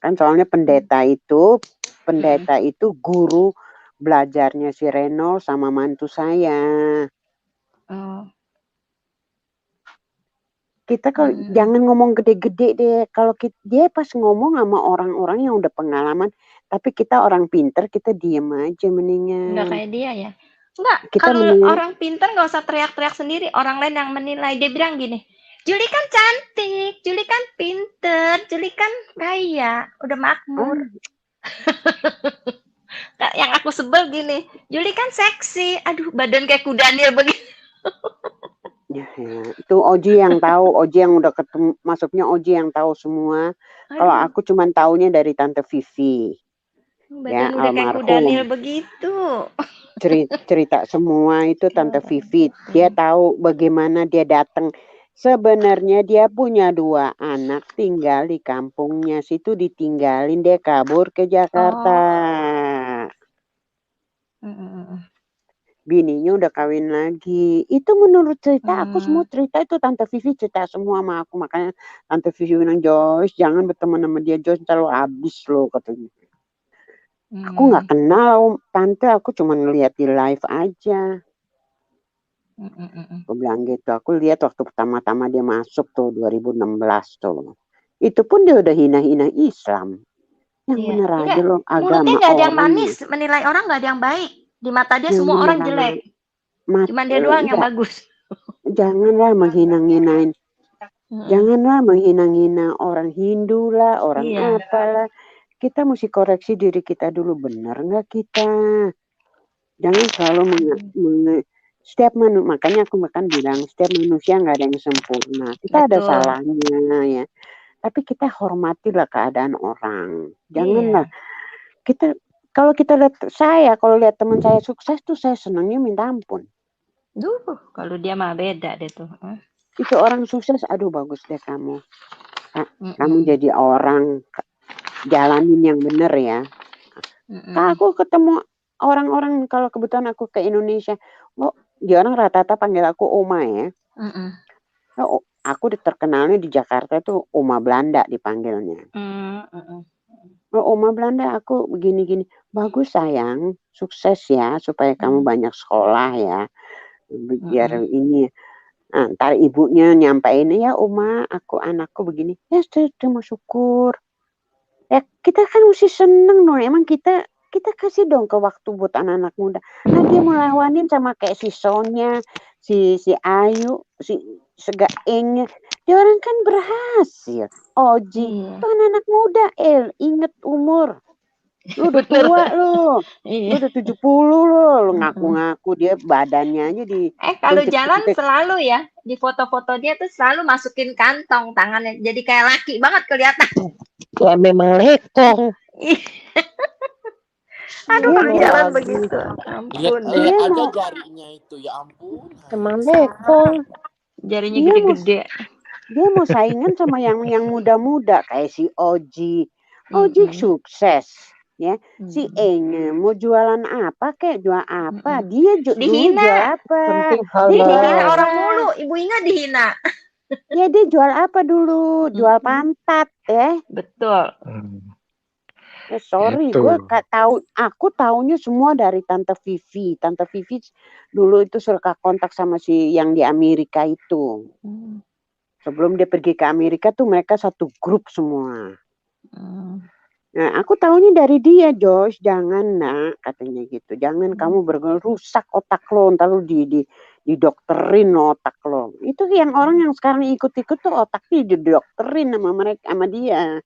Kan soalnya pendeta itu guru belajarnya si Reno sama mantu saya. Kita kalau jangan ngomong gede-gede deh. Kalau dia pas ngomong sama orang-orang yang udah pengalaman, Tapi kita orang pinter, kita diem aja Nggak mendingan. kayak dia ya. Enggak, Kita kalau mendingan orang pinter nggak usah teriak-teriak sendiri. Orang lain yang menilai. Dia bilang gini, Juli kan cantik, Juli kan pinter, Juli kan kaya, udah makmur. Yang aku sebel gini, Juli kan seksi, aduh badan kayak kuda Daniel begitu. ya, itu Oji yang tahu, Oji yang udah ketemu, masuknya Oji yang tahu semua. Kalau Aduh, aku cuman taunya dari Tante Vivi, ya badan udah kayak kuda Daniel almarhum. begitu. Cerita semua itu Tante Oh, Vivi. Dia tahu bagaimana dia datang. Sebenarnya dia punya 2 anak tinggal di kampungnya situ, ditinggalin dia kabur ke Jakarta. Bininya udah kawin lagi. Itu menurut cerita aku, semua cerita itu Tante Vivi cerita semua sama aku. Makanya Tante Vivi bilang, Joyce jangan berteman sama dia, Joyce ntar lo habis lo katanya. Aku nggak kenal Tante, aku cuma ngeliat di live aja. Aku bilang gitu, aku lihat waktu pertama-tama dia masuk tuh 2016 tuh. Itu pun dia udah hina-hina Islam. Yang Iya. bener aja Enggak, lo agama mulutnya nggak ada yang orang. manis, menilai orang nggak ada yang baik. Di mata dia Yang semua orang bener jelek. amat. Cuman dia doang yang bagus. Janganlah menghina-hinain. Janganlah menghina-hina orang Hindu lah, orang Iya. apalah. Kita mesti koreksi diri kita dulu, benar nggak kita? Jangan selalu setiap manusia, makanya aku bahkan bilang setiap manusia nggak ada yang sempurna. Kita ada Betul. salahnya ya. Tapi kita hormatilah keadaan orang. Janganlah kita, kalau kita lihat kalau lihat teman saya sukses tuh saya senangnya minta ampun. Duh, kalau dia mah beda deh tuh. Itu orang sukses, aduh bagus deh kamu. Kamu jadi orang, jalanin yang bener ya. Aku ketemu orang-orang, kalau kebetulan aku ke Indonesia, dia orang rata-rata panggil aku Oma ya. Aku terkenalnya di Jakarta tuh Oma Belanda dipanggilnya. Oma Belanda, aku begini-gini. Bagus sayang, sukses ya, supaya kamu banyak sekolah ya. Biar ini. Nah, ntar ibunya nyampein, ya Oma, anakku begini. Ya terima syukur. Ya kita kan mesti seneng dong. Emang kita kasih dong ke waktu buat anak-anak muda. Nah dia melawanin sama kayak si Sonya, si Ayu, si Segaengnya. Dia orang kan berhasil. Oji, itu anak-anak muda. Inget umur. Lu udah tua lu. Lu udah 70 lu ngaku-ngaku dia badannya aja di. Kalau jalan selalu ya, di foto-foto dia tuh selalu masukin kantong tangannya. Jadi kayak laki banget kelihatan. Ya memang lekong. Aduh, kalau jalan begitu. Ampun. Lihat aja jarinya itu, ya ampun. Memang lekong. Jarinya gede-gede. Dia mau saingan sama yang muda-muda kayak si Oji. Oji sukses. Ya, si Eng mau jualan apa jual apa? Dia dihina. Jual apa? Dia dihina orang mulu, Ibu Inga dihina. Ya dia jual apa dulu? Jual pantat ya. Betul. Sorry, gue tahu. Aku taunya semua dari Tante Vivi. Tante Vivi dulu itu suka kontak sama si yang di Amerika itu. Sebelum dia pergi ke Amerika tuh mereka satu grup semua. Nah, aku tahunya dari dia, Josh. Jangan nak, katanya gitu. Jangan kamu rusak otak lo, ntar lo didokterin otak lo. Itu yang orang yang sekarang ikut-ikut tuh otaknya didokterin sama mereka, sama dia.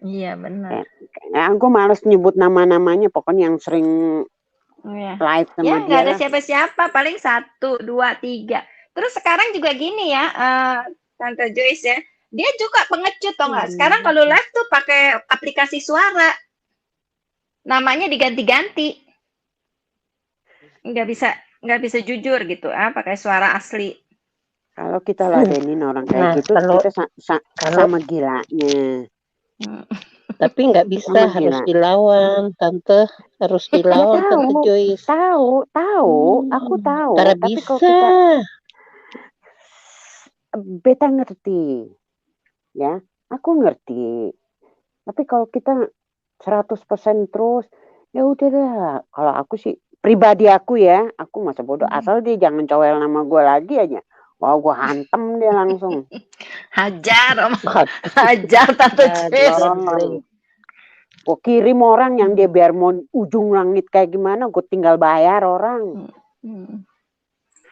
Iya benar. Aku males nyebut nama-namanya, pokoknya yang sering live sama dia. Ya nggak ada siapa-siapa, paling 1, 2, 3. Terus sekarang juga gini ya, Tante Joyce ya. Dia juga pengecut toh nggak? Sekarang kalau live tuh pakai aplikasi suara, namanya diganti-ganti, nggak bisa jujur gitu, pakai suara asli. Kalau kita ladenin orang kayak gitu, kita sama gilanya. Tapi nggak bisa, harus dilawan, Tante, harus dilawan, Tante Joyce. Tahu, aku tahu. Cara tapi bisa. Kalau kita, beta ngerti. Ya, aku ngerti. Tapi kalau kita 100% terus, ya udah deh. Kalau aku sih, pribadi aku ya, aku masa bodoh. Asal dia jangan cowel nama gue lagi aja. Wah, gue hantem dia langsung. Hajar Tante Joyce. Gue kirim orang yang dia biar mau ujung langit kayak gimana, gue tinggal bayar orang.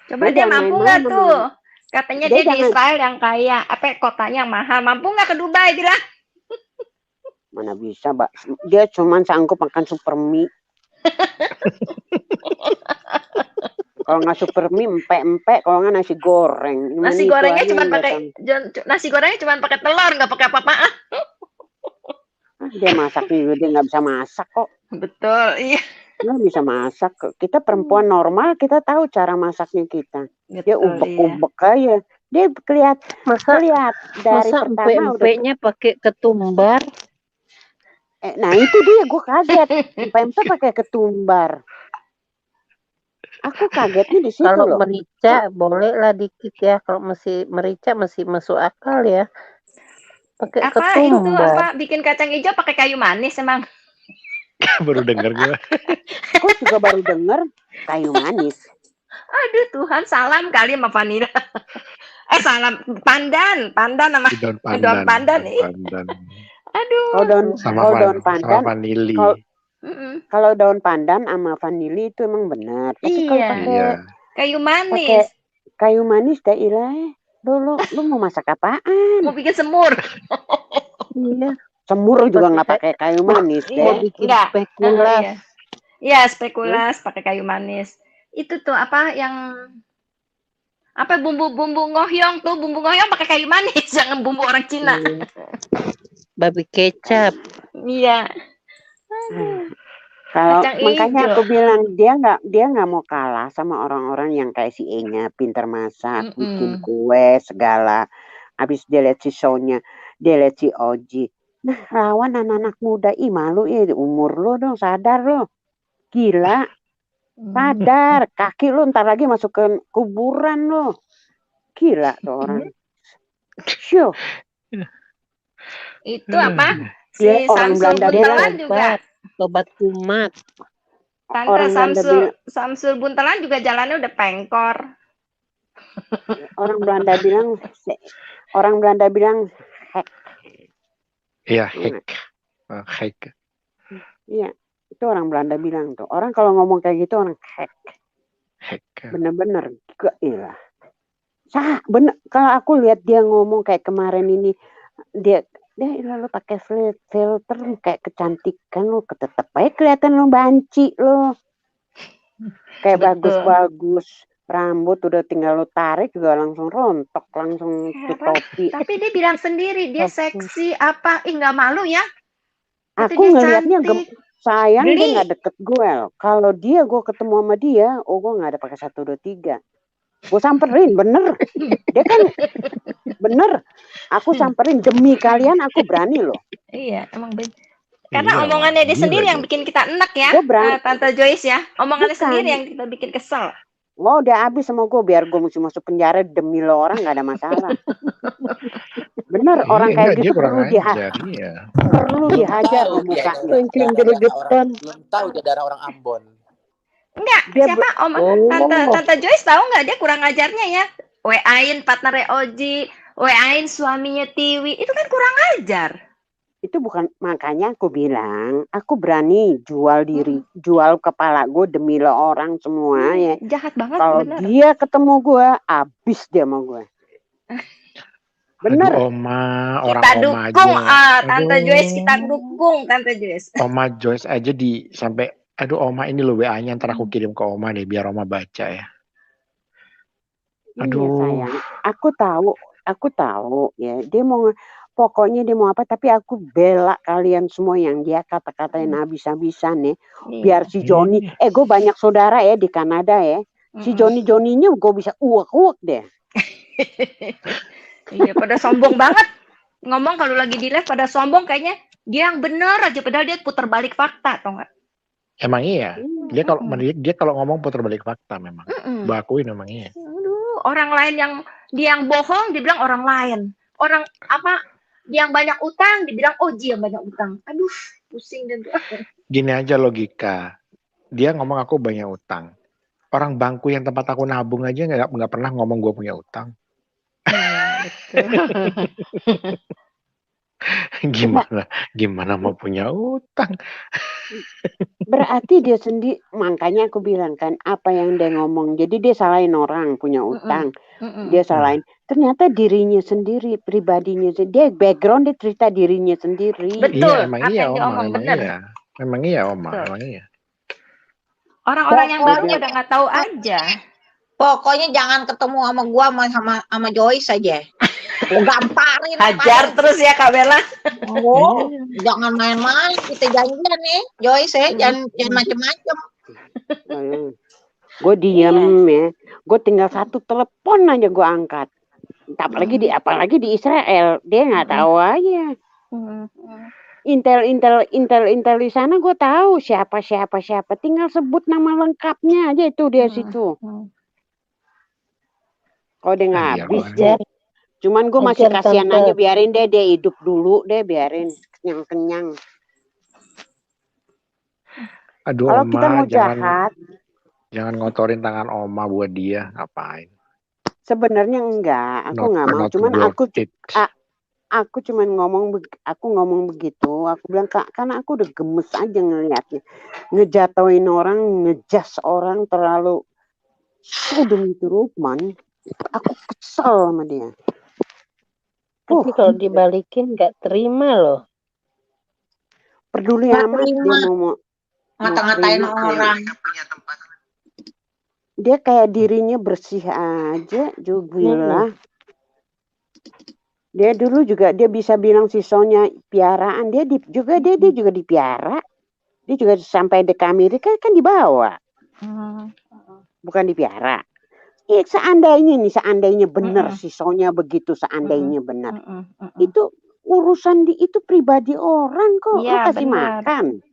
Coba dia mampu nggak tuh? Katanya dia di Israel yang kaya, apa kotanya yang mahal, mampu nggak ke Dubai bilang? Mana bisa, Mbak. Dia cuma sanggup makan super mie. Kalau nggak super mie, empek-empek. Kalau nggak nasi goreng. Nasi gorengnya cuma pakai telur, nggak pakai apa-apa. Dia masak juga, dia nggak bisa masak kok. Betul, iya. Nggak bisa masak. Kita perempuan normal, kita tahu cara masaknya kita. Dia ubek-ubek aja. Dia lihat dari pertama empeknya pakai ketumbar. Nah itu dia, gue kaget. Empek pakai ketumbar. Aku kagetnya di situ. Kalau merica boleh lah dikit ya. Kalau merica masih masuk akal ya. Pakai ketumbar. Itu apa? Bikin kacang hijau pakai kayu manis emang. Baru dengar gue. Gue juga baru dengar kayu manis. Aduh Tuhan, salam kali sama vanila. Salam pandan sama daun pandan. Aduh. Kalau daun pandan, vanili. Kalau daun pandan sama vanili itu emang benar. Tapi kalau pakai kayu manis. Kayu manis dah ilah. Lu mau masak apaan? Mau bikin semur. Iya. Semur juga nggak pakai kayu manis deh. Mau bikin spekulas. Iya, spekulas pakai kayu manis. Itu tuh apa yang bumbu-bumbu ngohyong tuh, bumbu ngohyong pakai kayu manis, jangan bumbu orang Cina. Babi kecap. Iya. Kalau makanya aku bilang dia nggak mau kalah sama orang-orang yang kayak si Enya, pintar masak, bikin kue segala. Habis dia lihat si Sonya, dia lihat si Oji. Nah, lawan anak-anak muda, malu ya, umur lo dong, sadar lo. Gila. Sadar, kaki lo ntar lagi masuk ke kuburan lo. Gila tuh orang. Syuh. Itu apa? Si orang Samsul Buntelan juga. Obat kumat. Tante Samsul Buntelan juga jalannya udah pengkor. Orang Belanda bilang hack. Iya, hack. Iya, itu orang Belanda bilang tuh. Orang kalau ngomong kayak gitu orang hack. Bener-bener gila. Bener. Kalau aku lihat dia ngomong kayak kemarin ini, dia lalu pakai filter kayak kecantikan lo, tetep aja kelihatan lo banci lo. Kayak bagus-bagus. Rambut udah tinggal lo tarik juga langsung rontok, langsung topi. Tapi dia bilang sendiri dia seksi apa? Nggak malu ya? Aku ngelihatnya sayang dia nggak deket gue. Kalau gue ketemu sama dia, gue nggak ada pakai 1, 2, 3. Gue samperin, bener. Dia kan bener. Aku samperin demi kalian, aku berani loh. Iya, emang bener. Karena omongannya dia sendiri yang bikin kita enak ya, Tante Joyce ya. Omongannya sendiri yang kita bikin kesel. Udah habis sama gue, biar gue mesti masuk penjara demi lo orang nggak ada masalah. Bener, orang kayak gitu perlu dihajar. Perlu dihajar mukanya. Mungkin gregetan. Belum tahu dia darah orang Ambon. Enggak, siapa Tante Joyce tahu nggak dia kurang ajarnya ya? WA-in partner Oji, WA-in suaminya Tiwi, itu kan kurang ajar. Itu bukan, makanya aku bilang aku berani jual diri, jual kepala gue demi lo orang semua ya. Jahat banget. Kalau dia ketemu gue, abis dia sama gue. Bener. Aduh, Oma, orang kita Oma dukung, aja. Tante Joyce, kita dukung Tante Joyce. Oma Joyce aja sampai, aduh Oma ini lo WA-nya ntar aku kirim ke Oma deh biar Oma baca ya. Aduh. Iya sayang, aku tahu ya dia mau. Pokoknya dia mau apa, tapi aku bela kalian semua yang dia kata-katain habis-habisan ya. Biar si Joni, gue banyak saudara ya di Kanada ya. Si Joninya gue bisa uak-uak deh. Iya, pada sombong banget. Ngomong kalau lagi di live pada sombong kayaknya dia yang bener aja, padahal dia putar balik fakta, tau nggak? Emang iya. Dia kalau ngomong putar balik fakta memang. Bakuin memang iya. Aduh, orang lain yang bohong dibilang orang lain. Orang yang banyak utang dibilang Oji yang banyak utang. Aduh, pusing dan Gini aja logika. Dia ngomong aku banyak utang. Orang bangku yang tempat aku nabung aja nggak pernah ngomong gue punya utang. Betul. Gimana mau punya utang? Berarti dia sendiri, makanya aku bilang kan, apa yang dia ngomong. Jadi dia salahin orang punya utang. Dia salahin. Ternyata dirinya sendiri, pribadinya dia background, dia cerita dirinya sendiri. Betul. Iya, emang Apa iya yang dia Oma, omong emang bener. iya. Emang iya Oma, Betul. emang iya. Orang-orang yang baru Pokoknya udah nggak tahu aja. Pokoknya jangan ketemu sama gua sama Joyce aja. Gua gamparin. Hajar terus ya Kak Bella. Oh, jangan main-main. Kita janjian nih, Joyce ya. Jangan macem-macem. Gue diem ya. Gue tinggal satu telepon aja gue angkat. Apalagi di Israel, dia nggak tahu aja. Intel di sana gue tahu siapa. Tinggal sebut nama lengkapnya aja itu dia situ. Kalau dia nggak habis deh. Cuman gue masih kasihan aja, biarin dia hidup dulu deh, biarin kenyang. Aduh, Kalau Oma, kita mau jahat, jangan ngotorin tangan Oma buat dia, ngapain? Sebenarnya enggak, aku nggak mau. Cuman aku cuman ngomong begitu. Aku bilang karena aku udah gemes aja ngelihatnya, ngejatuhin orang, ngejas orang terlalu sedemikian man. Aku kesel sama dia. Tapi kalau dibalikin nggak terima loh. Peduli amat dia mau ngata-ngatain orang. Dia kayak dirinya bersih aja, jubilah. Dia dulu juga dia bisa bilang sisanya piaraan, dia juga dipiara. Dia juga sampai ke Amerika kan dibawa. Bukan dipiara. Seandainya benar sisanya begitu, seandainya benar. Itu urusan itu pribadi orang kok. Lu kasih makan.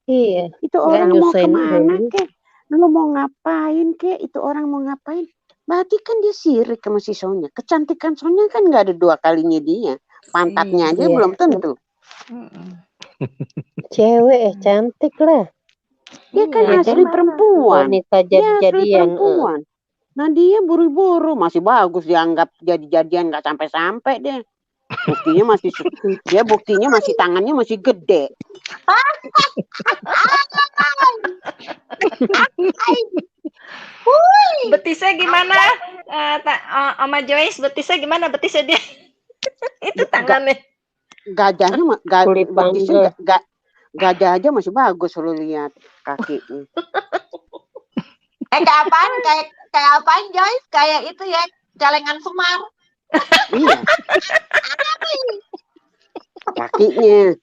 Iya. Itu orang mau kemana kek? Lu mau ngapain kek? Itu orang mau ngapain? Berarti kan dia sirik sama si Sonya. Kecantikan Sonya kan nggak ada 2 kalinya dia. Pantatnya aja belum tentu. Cewek cantik lah. Dia kan asli perempuan. Wanita jadi-jadian. Perempuan. Nah dia buru-buru masih bagus dianggap jadi-jadian nggak sampai-sampai deh. Buktinya masih tangannya masih gede. Betisnya gimana? Sama Joyce betisnya gimana? Betisnya dia itu tangannya. Gajah aja masih bagus lu lihat kakinya. Kayak apaan? Kayak apaan Joyce? Kayak itu ya, celengan Semar. Iya. Kakinya.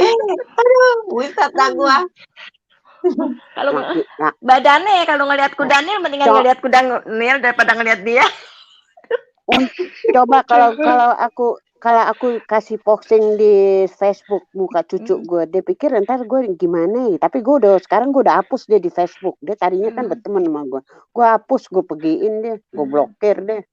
Aduh, wisat dah gua. Kalau badannya kalau ngelihat kuda Nil mendingan ngelihat kuda Nil daripada ngelihat dia. Coba kalau aku kasih posting di Facebook muka cucu gue, dia pikir ntar gue gimana ya. Tapi sekarang gue udah hapus dia di Facebook. Dia tadinya kan berteman sama gue. Gue hapus, gue pergiin dia, gue blokir deh.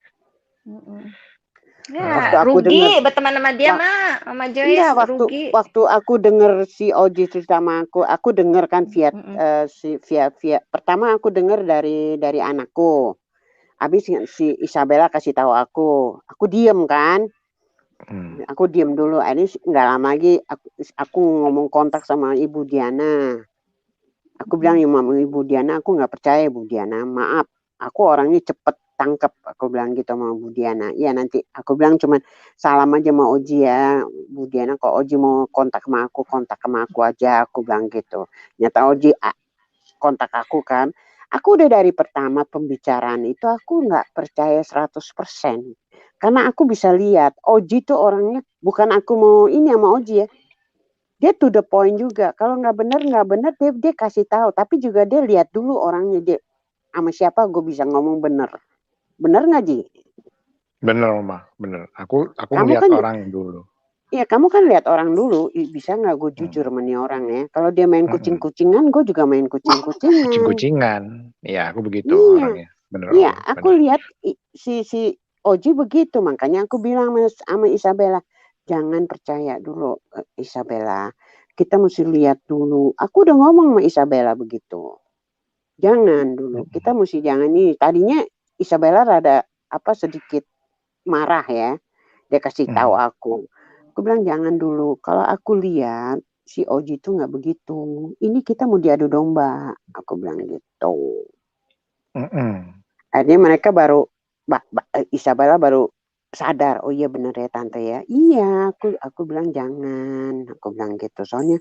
Ya, rugi berteman sama dia mah, sama Joyce. Iya, rugi. Waktu aku denger si Oji cerita sama aku denger kan via pertama aku denger dari anakku. Habis si Isabella kasih tahu aku diem kan. Aku diem dulu. Ini nggak lama lagi aku ngomong kontak sama Ibu Diana. Aku bilang ya Mama Ibu Diana, aku nggak percaya Bu Diana. Maaf, aku orangnya cepet tangkap. Aku bilang gitu sama Bu Diana. Ya nanti aku bilang cuman salam aja sama Oji ya Bu Diana. Kalau Oji mau kontak sama aku aja. Aku bilang gitu. Nyata Oji kontak aku kan. Aku udah dari pertama pembicaraan itu aku nggak percaya 100%. Karena aku bisa lihat Oji tuh orangnya, bukan aku mau ini sama Oji ya. Dia to the point juga. Kalau nggak benar dia kasih tahu. Tapi juga dia lihat dulu orangnya, dia sama siapa gue bisa ngomong bener. Bener nggak Ji? Bener Oma, bener. Aku lihat kan, orang dulu. Iya, kamu kan lihat orang dulu, bisa nggak gue jujur sama nih orang ya? Kalau dia main kucing-kucingan, gue juga main kucing-kucingan. Kucing-kucingan, ya aku begitu orangnya. Bener. Iya, aku lihat si Oji begitu, makanya aku bilang sama Isabella, jangan percaya dulu Isabella, kita mesti lihat dulu. Aku udah ngomong sama Isabella begitu, jangan dulu, kita mesti jangan ini. Tadinya Isabella rada sedikit marah ya. Dia kasih tahu aku. Aku bilang jangan dulu. Kalau aku lihat si Oji itu nggak begitu. Ini kita mau diadu domba. Aku bilang gitu. Akhirnya mereka baru Isabella baru sadar, oh iya bener ya tante ya. Iya, aku bilang jangan. Aku bilang gitu. Soalnya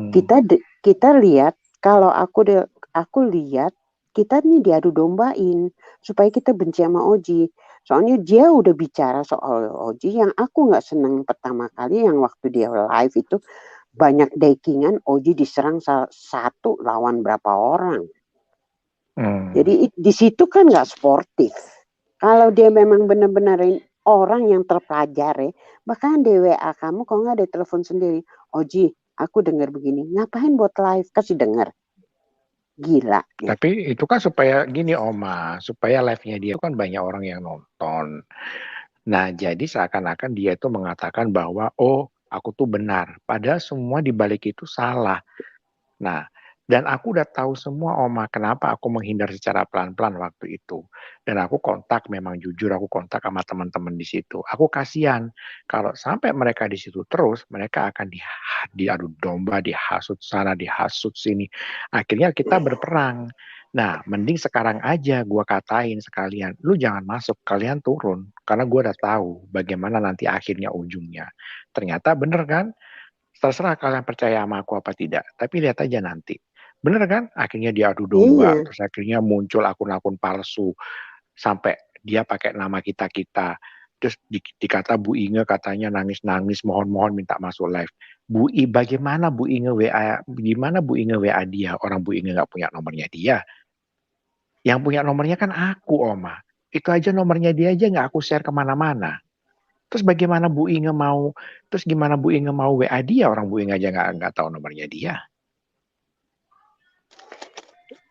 kita lihat kalau aku lihat kita nih diadu dombain supaya kita benci sama Oji. Soalnya dia udah bicara soal Oji yang aku nggak seneng pertama kali yang waktu dia live itu banyak dakingan Oji diserang satu lawan berapa orang. Jadi di situ kan nggak sportif. Kalau dia memang benar-benarin orang yang terpelajar ya, bahkan di WA kamu kalau nggak ada telepon sendiri, Oji, aku dengar begini, ngapain buat live? Kasih dengar. Gila. Tapi itu kan supaya gini Oma, supaya live-nya dia kan banyak orang yang nonton. Nah, jadi seakan-akan dia itu mengatakan bahwa, oh aku tuh benar. Padahal semua di balik itu salah. Nah, dan aku udah tahu semua Oma, kenapa aku menghindar secara pelan-pelan waktu itu. Dan aku kontak, memang jujur aku kontak sama teman-teman di situ. Aku kasihan kalau sampai mereka di situ terus, mereka akan diadu domba, dihasut sana, dihasut sini. Akhirnya kita berperang. Nah, mending sekarang aja gua katain sekalian, lu jangan masuk, kalian turun. Karena gua udah tahu bagaimana nanti akhirnya ujungnya. Ternyata bener kan? Terserah kalian percaya sama aku apa tidak, tapi lihat aja nanti. Bener kan? Akhirnya dia adu domba, terus akhirnya muncul akun-akun palsu. Sampai dia pakai nama kita-kita. Terus dikata Bu Inge katanya nangis-nangis, mohon-mohon minta masuk live. Bagaimana Bu Inge WA dia? Orang Bu Inge nggak punya nomornya dia. Yang punya nomornya kan aku, Oma. Itu aja nomornya dia aja nggak aku share kemana-mana. Terus bagaimana Bu Inge mau WA dia, orang Bu Inge aja nggak tahu nomornya dia.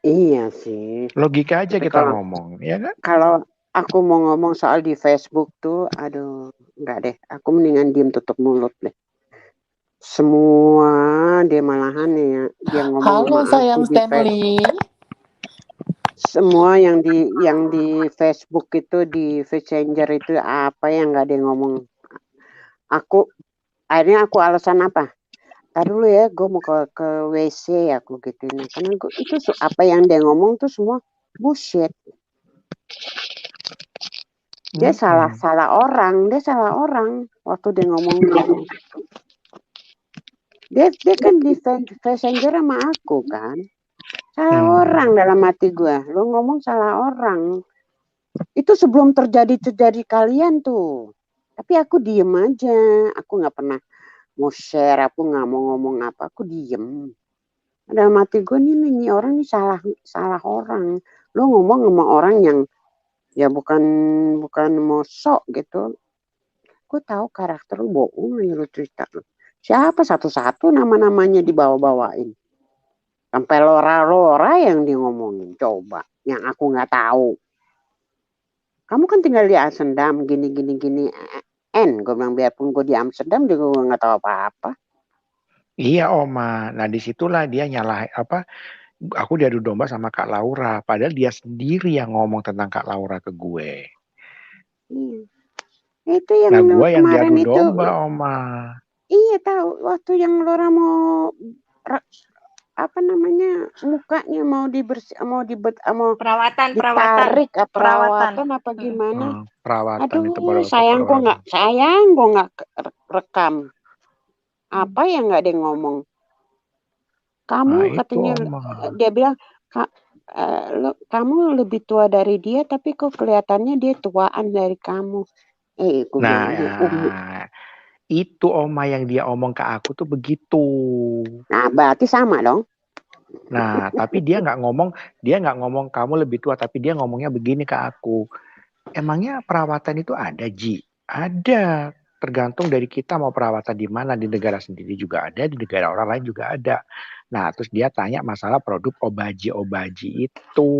Iya sih. Logika aja kita ngomong, ya kan? Kalau aku mau ngomong soal di Facebook tuh, aduh, enggak deh. Aku mendingan diem tutup mulut deh. Semua dia malahan ya, dia ngomong halo sama sayang aku Stanley. Semua yang di Facebook itu di Messenger itu apa yang nggak ada yang ngomong. Akhirnya aku alasan apa? Ntar dulu ya, gue mau ke WC aku gituin. Karena itu apa yang dia ngomong tuh semua bullshit. Dia salah orang waktu dia ngomong gitu. Dia kan di Messenger sama aku kan. Salah orang dalam hati gue. Lo ngomong salah orang. Itu sebelum terjadi kalian tuh. Tapi aku diem aja. Aku nggak pernah mau share, aku nggak mau ngomong apa, aku diem. Dalam hati gue nih orang nih salah orang. Lo ngomong sama orang yang ya bukan mau sok gitu. Gue tahu karakter lo bohong aja lo cerita lo. Siapa satu-satu nama-namanya dibawa-bawain. Sampai Lora yang dia ngomongin. Coba, yang aku nggak tahu. Kamu kan tinggal di Amsterdam, gini. Gue bilang biarpun gue di Amsterdam juga gue nggak tahu apa-apa. Iya Oma, nah disitulah dia nyalah aku diadu domba sama Kak Laura, padahal dia sendiri yang ngomong tentang Kak Laura ke gue. Iya. Itu yang nah gue yang diadu itu, domba Oma. Iya tahu, waktu yang Laura mau mukanya mau perawatan ditarik perawatan apa gimana? Perawatan aduh itu baru sayang gue nggak rekam. Apa yang nggak ada yang ngomong? Kamu katanya dia bilang kamu lebih tua dari dia tapi kok kelihatannya dia tuaan dari kamu. Itu Oma yang dia omong ke aku tuh begitu. Nah berarti sama dong. Nah tapi dia nggak ngomong kamu lebih tua, tapi dia ngomongnya begini ke aku. Emangnya perawatan itu ada Ji? Ada. Tergantung dari kita mau perawatan di mana, di negara sendiri juga ada, di negara orang lain juga ada. Nah terus dia tanya masalah produk obaji itu.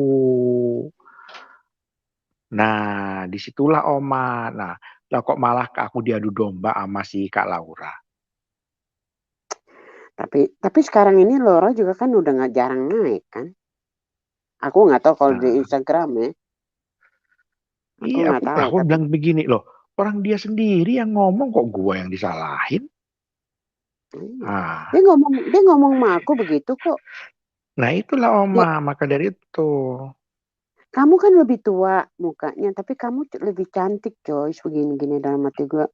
Nah disitulah Oma. Nah kok malah aku diadu domba sama si Kak Laura. Tapi sekarang ini Laura juga kan udah nggak jarang naik kan? Aku nggak tahu kalau di Instagram ya. Aku bilang begini loh, Orang dia sendiri yang ngomong kok gue yang disalahin. Dia ngomong sama aku begitu kok. Nah itulah Oma, maka dari itu. Kamu kan lebih tua mukanya, tapi kamu lebih cantik Joyce, begini-gini dalam hati gue.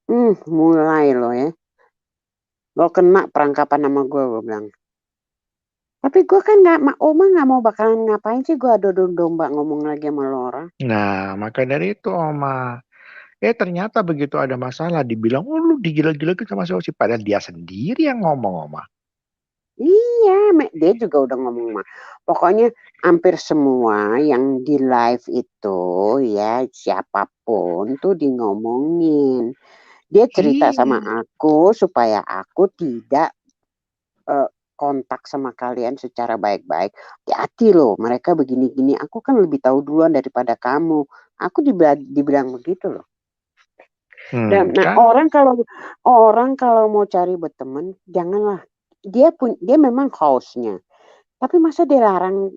Mulai lo ya. Lo kena perangkapan sama gue bilang. Tapi gue kan Oma nggak mau bakalan ngapain sih gue adu domba ngomong lagi sama Laura. Nah, maka dari itu Oma. Ternyata begitu ada masalah dibilang, oh lu digila-gilain sama si padahal dia sendiri yang ngomong Oma. Iya, dia juga udah ngomong pokoknya hampir semua yang di live itu ya siapapun tuh di ngomongin. Dia cerita sama aku supaya aku tidak kontak sama kalian secara baik-baik. Hati-hati loh, mereka begini-gini. Aku kan lebih tahu duluan daripada kamu. Aku dibilang begitu loh. Dan orang kalau mau cari berteman, janganlah. Dia memang hostnya. Tapi masa dia larang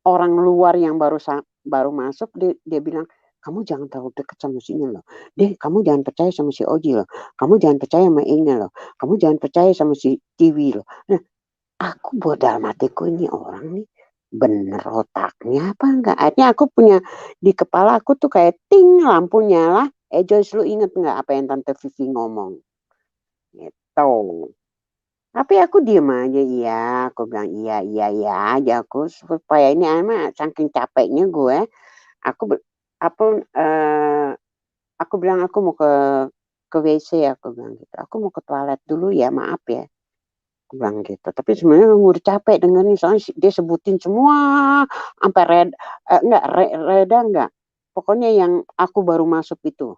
orang luar yang baru masuk, dia bilang, kamu jangan terlalu dekat sama sini loh. Kamu jangan percaya sama si Oji loh. Kamu jangan percaya sama Ina loh. Kamu jangan percaya sama si Tiwi loh. Nah, aku buat dalam hatiku ini orang nih bener otaknya apa enggak? Akhirnya aku punya di kepala aku tuh kayak ting lampu nyala. Joyce, lu inget nggak apa yang Tante Vivi ngomong? Gitu. Tapi aku diem aja, iya. Aku bilang iya aja aku supaya ini emang saking capeknya gue. Aku bilang aku mau ke WC, aku bilang gitu. Aku mau ke toilet dulu ya, maaf ya. Aku bilang gitu. Tapi sebenarnya gue udah capek dengerin soalnya dia sebutin semua sampai Reda enggak. Pokoknya yang aku baru masuk itu.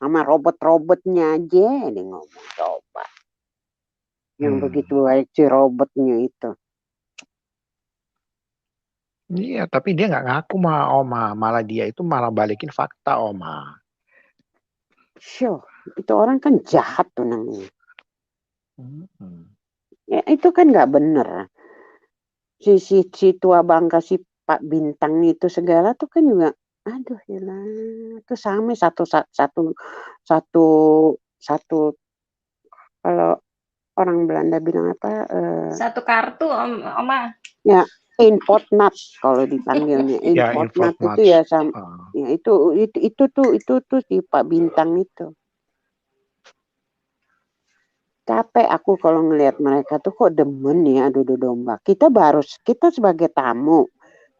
Sama robot-robotnya aja dia ngomong coba. Yang begitu baik si robotnya itu. Iya, tapi dia nggak ngaku sama Oma. Malah dia itu malah balikin fakta Oma. Sure, itu orang kan jahat tuh namanya. Ya, itu kan nggak bener. Si tua bangka si Pak Bintang itu segala tuh kan juga, aduh yalah, itu sama satu kalau orang Belanda bilang apa? Satu kartu Oma. Ya, infotnat kalau dipanggilnya. Infotnat itu ya sama. Ya, itu tuh si Pak Bintang itu. Capek aku kalau ngelihat mereka tuh kok demen ya adu domba. Kita sebagai tamu,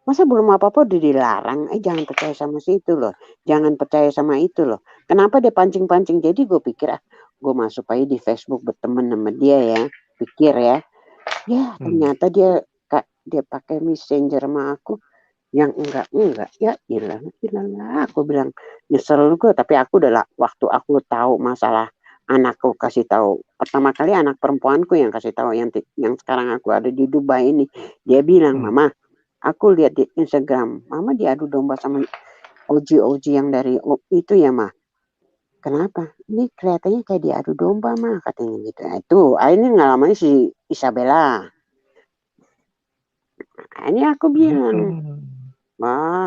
masa belum apa-apa udah dilarang. Jangan percaya sama si itu loh. Jangan percaya sama itu loh. Kenapa dia pancing-pancing? Jadi gue pikir gue masuk aja di Facebook berteman sama dia ya. Pikir ya. Ya ternyata dia pakai messenger sama aku. Yang enggak. Ya hilang. Aku bilang nyesel gue. Tapi aku waktu aku tahu masalah anakku kasih tahu. Pertama kali anak perempuanku yang kasih tahu yang sekarang aku ada di Dubai ini. Dia bilang, Mama, aku lihat di Instagram, Mama diadu domba sama Oji yang dari itu ya, Ma. Kenapa? Ini kelihatannya kayak diadu domba, Ma, katanya gitu. Nah, itu, ini ngalamannya si Isabella. Ini aku bilang,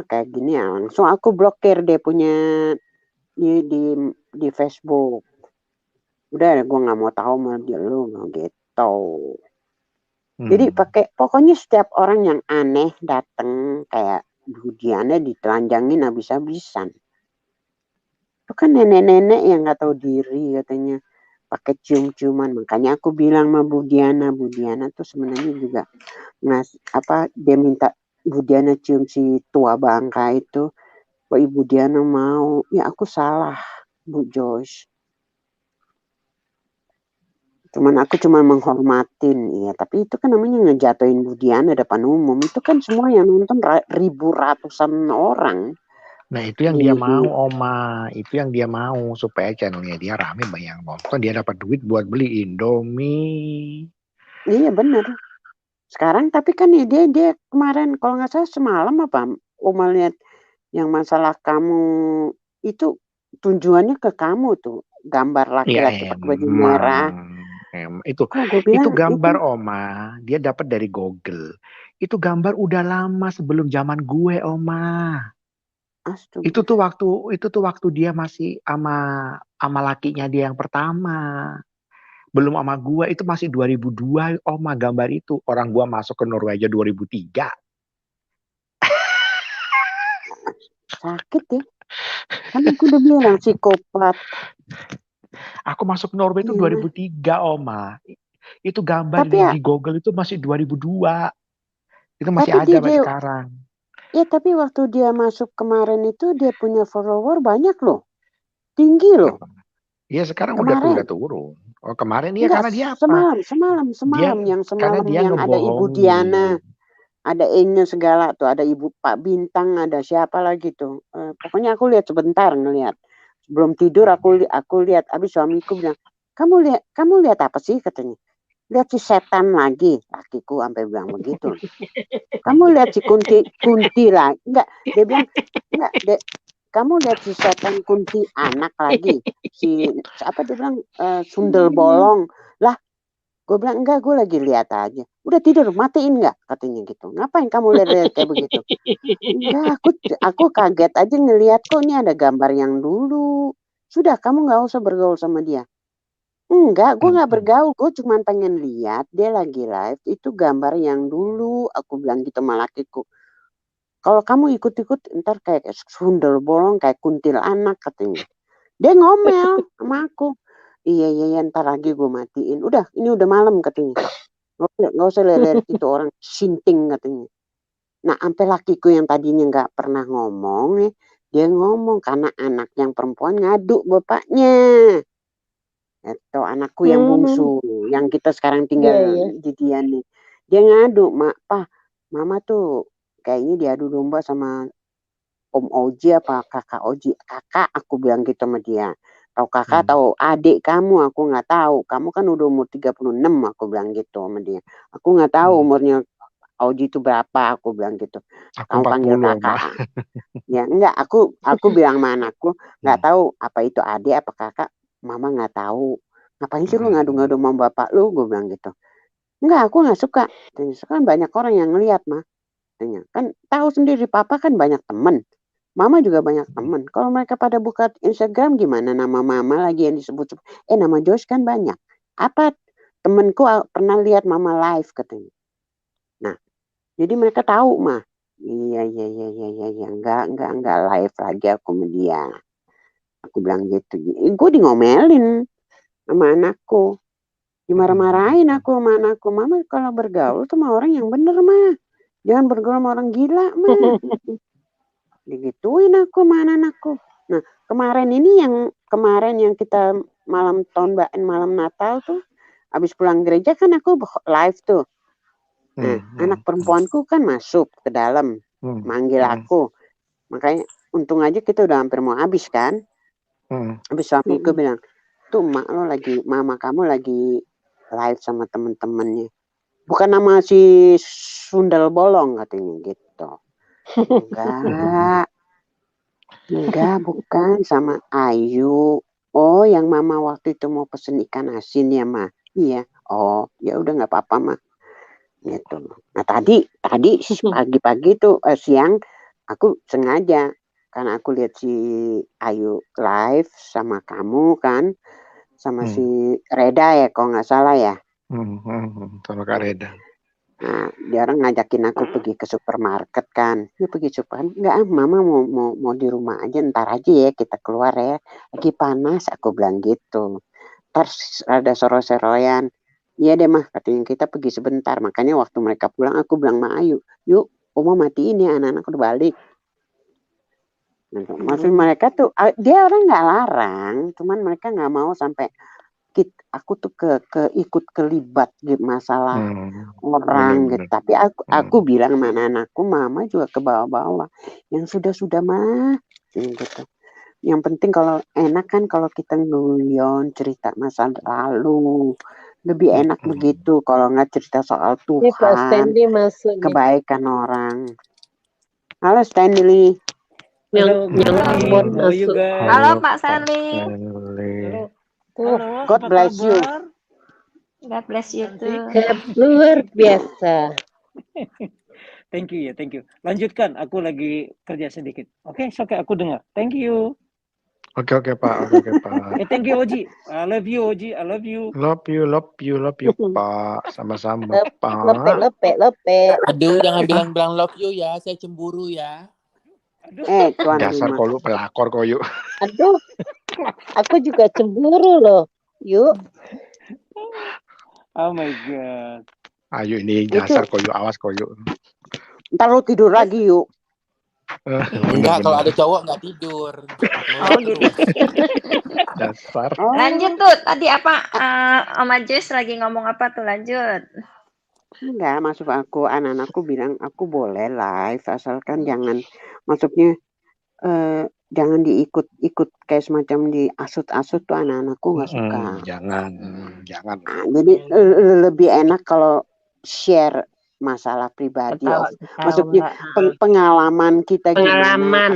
kayak gini ya. Langsung aku blokir dia punya di Facebook. Udah gue nggak mau tahu sama dia lu gitu. Jadi pokoknya setiap orang yang aneh datang kayak Budiana ditelanjangin habis-habisan. Itu kan nenek-nenek yang nggak tahu diri katanya pakai cium-ciuman. Makanya aku bilang sama Budiana tuh sebenarnya juga dia minta Budiana cium si tua bangka itu. Kok Ibu Diana mau? Ya aku salah, Bu Joyce. Aku cuma menghormatin, ya. Tapi itu kan namanya ngejatuhin Budiana depan umum. Itu kan semua yang nonton ratusan orang. Nah itu yang dia mau Oma. Itu yang dia mau supaya channelnya dia rame banyak yang nonton. Dia dapat duit buat beli Indomie. Iya bener. Sekarang tapi kan ya dia kemarin kalau nggak salah semalam apa Oma lihat yang masalah kamu itu tujuannya ke kamu tuh. Gambar laki-laki pakai baju merah. Itu gambar Oma dia dapat dari Google. Itu gambar udah lama sebelum zaman gue Oma. Astaga. Itu tuh waktu dia masih sama lakinya dia yang pertama. Belum sama gua, itu masih 2002 Oma gambar itu. Orang gua masuk ke Norwegia 2003. Sakit ya. Kan aku udah bilang psikopat. Aku masuk Norway itu 2003 Oma. Itu gambar Tapi di Google itu masih 2002. Itu masih tapi ada sampai sekarang. Ya tapi waktu dia masuk kemarin itu dia punya follower banyak loh. Tinggi loh. Iya sekarang kemarin. udah turun. Oh kemarin iya karena dia apa? Semalam Dia, yang karena semalam dia yang ada Ibu Diana. Ada Enya segala tuh, ada Ibu Pak Bintang, ada siapa lagi tuh. Pokoknya aku lihat sebentar ngelihat. Sebelum tidur aku lihat, habis suamiku bilang, "Kamu lihat apa sih?" katanya. "Lihat si setan lagi." Lakiku sampai bilang begitu. "Kamu lihat si kunti lah." Enggak, dia bilang, "Enggak, Dek. Kamu lihat si setan kunti anak lagi." Si apa dia bilang sundel bolong. Lah, gue bilang enggak, gue lagi lihat aja. "Udah tidur, matiin enggak?" katanya gitu. "Ngapain kamu lihat kayak begitu?" "Enggak, aku kaget aja ngelihat kok ini ada gambar yang dulu. Sudah, kamu nggak usah bergaul sama dia." "Enggak, gue nggak bergaul, gue cuma pengen lihat dia lagi live itu gambar yang dulu." Aku bilang gitu sama lakiku. "Kalau kamu ikut-ikut ntar kayak sundel bolong, kayak kuntil anak," katanya. Dia ngomel sama aku. Iya, ntar lagi gue matiin. "Udah, ini udah malam," katanya. Nggak usah lihat itu orang sinting," katanya. Nah, sampai lakiku yang tadinya nggak pernah ngomong, dia ngomong karena anak yang perempuan ngadu bapaknya. Itu anakku yang bungsu, yang kita sekarang tinggal di dia nih. Dia ngadu, "Pak, Mama tuh kayaknya diadu domba sama Om Oji apa Kakak Oji." "Kakak," aku bilang gitu sama dia. "Tahu kakak, tahu adik kamu, aku nggak tahu. Kamu kan udah umur 36," aku bilang gitu sama dia. "Aku nggak tahu umurnya Oji itu berapa," aku bilang gitu. "Kamu panggil kakak." Ya enggak, aku bilang sama anakku, "Nggak tahu apa itu adik apa kakak, Mama nggak tahu. Ngapain sih lu ngadu-ngadu sama bapak lu?" Gue bilang gitu. "Enggak, aku nggak suka." Kan banyak orang yang ngeliat mah. Kan tahu sendiri papa kan banyak temen. Mama juga banyak temen. Kalau mereka pada buka Instagram gimana nama mama lagi yang disebut. Nama Joyce kan banyak. Apa temenku pernah lihat mama live katanya. Nah, jadi mereka tahu mah. Iya. Enggak live lagi aku sama dia. Aku bilang gitu. Gue di ngomelin sama anakku. Dimarah-marahin aku sama anakku. "Mama kalau bergaul tuh sama orang yang bener mah. Jangan bergaul sama orang gila mah." Digituin aku sama anakku. Nah, kemarin yang kita malam Natal tuh, habis pulang gereja kan aku live tuh. Nah, anak perempuanku kan masuk ke dalam, manggil aku. Makanya untung aja kita udah hampir mau habis kan. Habis suamiku bilang, "Tuh mama kamu lagi live sama temen-temennya. Bukan nama si sundel bolong," katanya gitu. Enggak, bukan sama Ayu. "Oh, yang mama waktu itu mau pesen ikan asin ya, Ma?" "Iya." "Oh, ya udah nggak apa-apa, Ma." Gitu. Nah, tadi pagi-pagi tuh siang aku sengaja karena aku lihat si Ayu live sama kamu kan, sama si Reda ya kalau nggak salah ya. Sama Kak Reda. Nah, dia orang ngajakin aku pergi ke supermarket kan. "Ya pergi supermarket." "Enggak, Mama mau di rumah aja, ntar aja ya kita keluar ya. Lagi panas," aku bilang gitu. Terus ada sero-seroyan. "Iya deh Mah," katanya, "kita pergi sebentar." Makanya waktu mereka pulang aku bilang sama Ayu, "Yuk, Oma matiin ya, anak-anak udah balik." Maksud mereka tuh, dia orang nggak larang, cuman mereka nggak mau sampai aku tuh ikut kelibat di masalah orang gitu. Tapi aku bilang sama anak-anakku, Mama juga ke bawah-bawah. Yang sudah-sudah mah gitu. Yang penting kalau enak kan kalau kita nguyon cerita masa lalu. Lebih enak begitu kalau nggak cerita soal Tuhan, kebaikan orang. Halo Stanley. Halo masuk. Halo Pak Stanley. God bless you. God bless you too. Luar biasa. Thank you ya, thank you. Lanjutkan, aku lagi kerja sedikit. Oke, oke, aku dengar. Thank you. Oke Pak. Thank you Oji. I love you Oji. I love you. Love you Pak. Sama-sama Lepe. Pak. Aduh, jangan bilang-bilang love you ya, saya cemburu ya. Tuan Dasar rumah. kau lu pelakor kau yuk. Aduh, aku juga cemburu loh. Yuk. Oh my god. Ayo ini dasar kau yuk, awas kau yuk. Ntar lu tidur lagi yuk. Enggak, kalau ada cowok nggak tidur. Oh gitu. Dasar. Lanjut tuh, tadi apa Oma Joyce lagi ngomong apa tuh, lanjut. Enggak, maksud aku, anak-anakku bilang aku boleh live asalkan jangan, maksudnya jangan diikut kayak semacam diasut-asut tuh anak-anakku nggak suka. Jangan. Nah, jadi lebih enak kalau share masalah pribadi, maksudnya pengalaman kita gimana,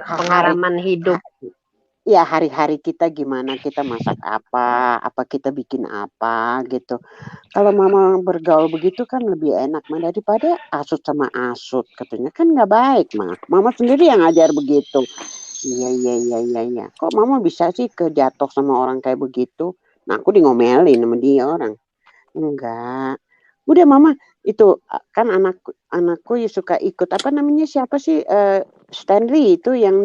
pengalaman hidup. Ya hari-hari kita gimana, kita masak apa kita bikin apa gitu. Kalau mama bergaul begitu kan lebih enak daripada asut sama asut, katanya kan nggak baik mah. Mama sendiri yang ngajar begitu. Iya. Kok mama bisa sih kejatuh sama orang kayak begitu? Nah aku ngomelin sama dia orang. Enggak. Udah mama itu kan anakku ya suka ikut apa namanya, siapa sih Stanley itu yang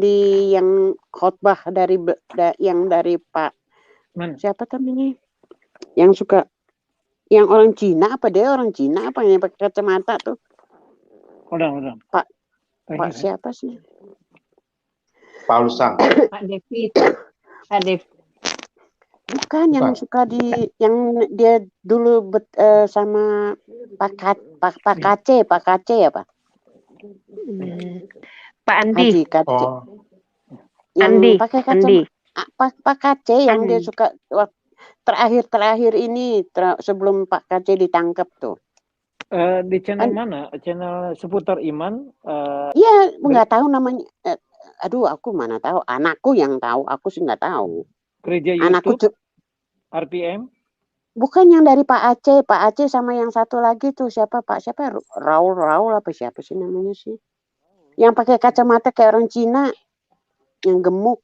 khotbah dari Pak siapa namanya, yang suka, yang orang Cina apa orang Cina apa yang pakai kacamata tuh. Udah. Pak siapa sih? Paulus Sang. Pak David. Bukan yang suka yang dia dulu sama Pak Kace ya Pak? Pak Andi. Oh. Yang pakai kacamata Pak Kace yang dia suka terakhir ini sebelum Pak Kace ditangkap tuh. Di channel mana? Channel seputar iman? Iya, nggak tahu namanya. Aduh, aku mana tahu. Anakku yang tahu, aku sih nggak tahu. Gereja YouTube, RPM? Bukan yang dari Pak Aceh sama yang satu lagi tuh siapa Raul apa siapa sih namanya sih? Yang pakai kacamata kayak orang Cina, yang gemuk.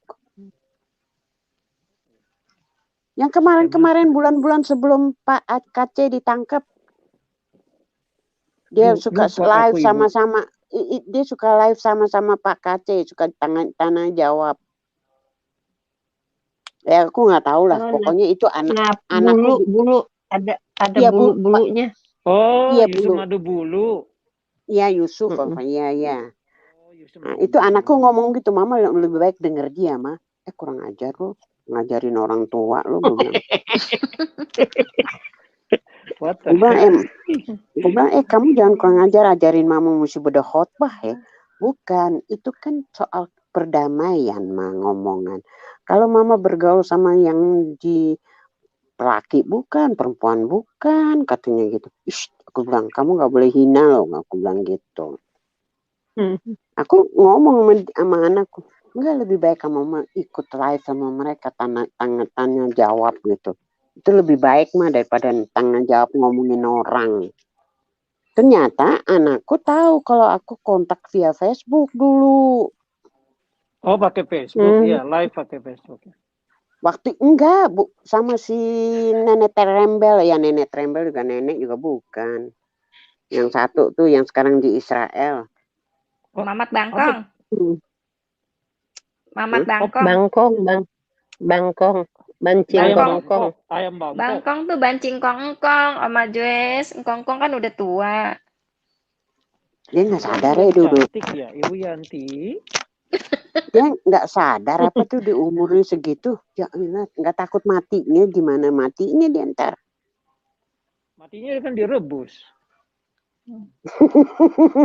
Yang kemarin bulan-bulan sebelum Pak Aceh ditangkap, dia suka live sama-sama. Dia suka live sama-sama Pak Aceh, suka tanya jawab. Ya aku nggak tahu lah, pokoknya itu anakku bulu ada ya, bulunya. Oh, iya, Yusuf Madu Bulu. Iya Yusuf, iya. Nah, itu anakku ngomong gitu, mama lebih baik denger dia mah. Kurang ajar lo, ngajarin orang tua lo. Gue bilang, kamu jangan kurang ajar, ajarin mama mesti beda khotbah ya. Bukan, itu kan soal perdamaian mah ngomongan. Kalau mama bergaul sama yang di laki bukan, perempuan bukan, katanya gitu. Aku bilang, kamu nggak boleh hina loh, aku bilang gitu. Aku ngomong sama anakku, enggak, lebih baik kamu ikut live sama mereka, tanya jawab gitu. Itu lebih baik mah daripada tanya jawab ngomongin orang. Ternyata anakku tahu kalau aku kontak via Facebook dulu. Oh, pakai Facebook, ya, live pakai Facebook. Waktu enggak, Bu, sama si Nenek Trembel, ya Nenek Trembel juga nenek juga bukan. Yang satu tuh yang sekarang di Israel. Mamat Bangkong. Mamat Bangkong. Bancing kongkong. Ayam Bangkong. Bangkong tuh bancing kongkong, Oma Joyce. Kongkong kan udah tua. Dia nggak sadar ya dulu. Cantik ya, Ibu Yanti. Dia nggak sadar apa tuh di umurnya segitu. Ya nggak takut matinya, gimana matinya dia ntar. Matinya kan direbus.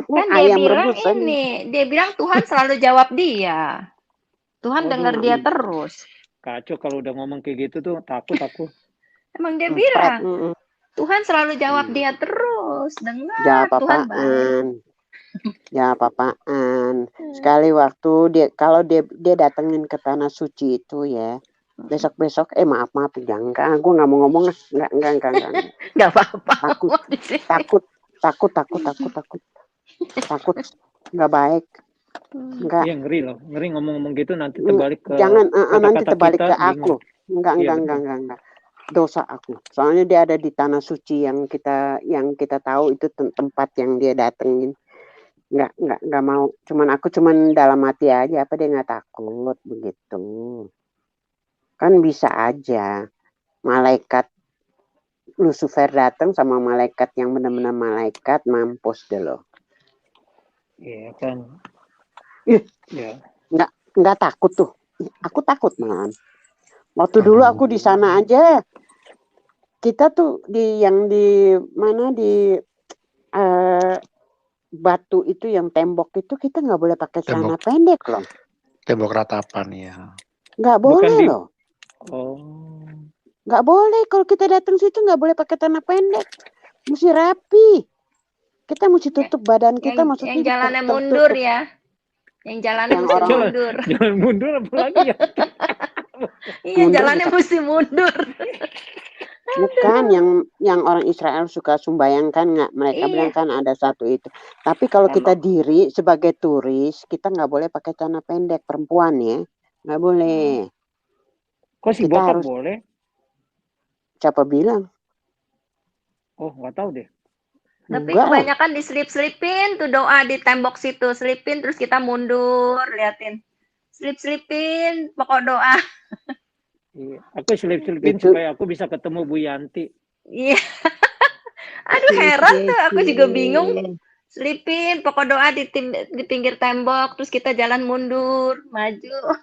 Kan dia bilang dia bilang Tuhan selalu jawab dia. Tuhan dengar dia terus. Kacau kalau udah ngomong kayak gitu tuh, takut aku. Emang dia bilang Tuhan selalu jawab dia terus. Dengar Tuhan baik. Ya apa-apaan. Sekali waktu kalau dia datengin ke tanah suci itu ya, besok maaf jangan, gue nggak mau ngomong, nggak nggak apa-apa. Takut. takut nggak baik. Enggak. Iya ngeri loh, ngeri ngomong-ngomong gitu nanti terbalik ke Jangan nanti kata-kata terbalik kita ke aku. bingung. Enggak, Iya, enggak. Dosa aku. Soalnya dia ada di tanah suci yang kita tahu itu tempat yang dia datengin. Enggak mau. Cuman dalam hati aja, apa dia nggak takut begitu. Kan bisa aja malaikat Lucifer datang sama malaikat yang benar-benar malaikat, mampus deh lo. Iya kan. Ih, Ya. Enggak takut tuh. Aku takut malahan. Waktu dulu aku di sana aja, kita tuh di mana di batu itu yang tembok itu kita nggak boleh pakai celana pendek loh. Tembok ratapan ya. Nggak boleh loh. Oh. Nggak boleh kalau kita datang situ nggak boleh pakai celana pendek. Mesti rapi. Kita mesti tutup badan kita, maksudnya yang jalannya mundur ya. Yang jalannya mesti mundur. Jalan mundur apa lagi ya? Iya, jalannya mesti mundur. Bukan yang orang Israel suka sumbayang kan, nggak, mereka bilang kan ada satu itu. Tapi kalau kita diri sebagai turis, kita nggak boleh pakai celana pendek, perempuan ya, nggak boleh. Kok si kita botak harus, boleh? siapa bilang? Oh nggak tahu deh. Tapi kebanyakan diselip-selipin tuh doa di tembok situ, selipin terus kita mundur, liatin. Selip-selipin pokok doa. Iya, aku selip-selipin supaya aku bisa ketemu Bu Yanti. Iya. Aduh heran tuh, aku juga bingung. Selipin pokok doa di pinggir tembok, terus kita jalan mundur, maju.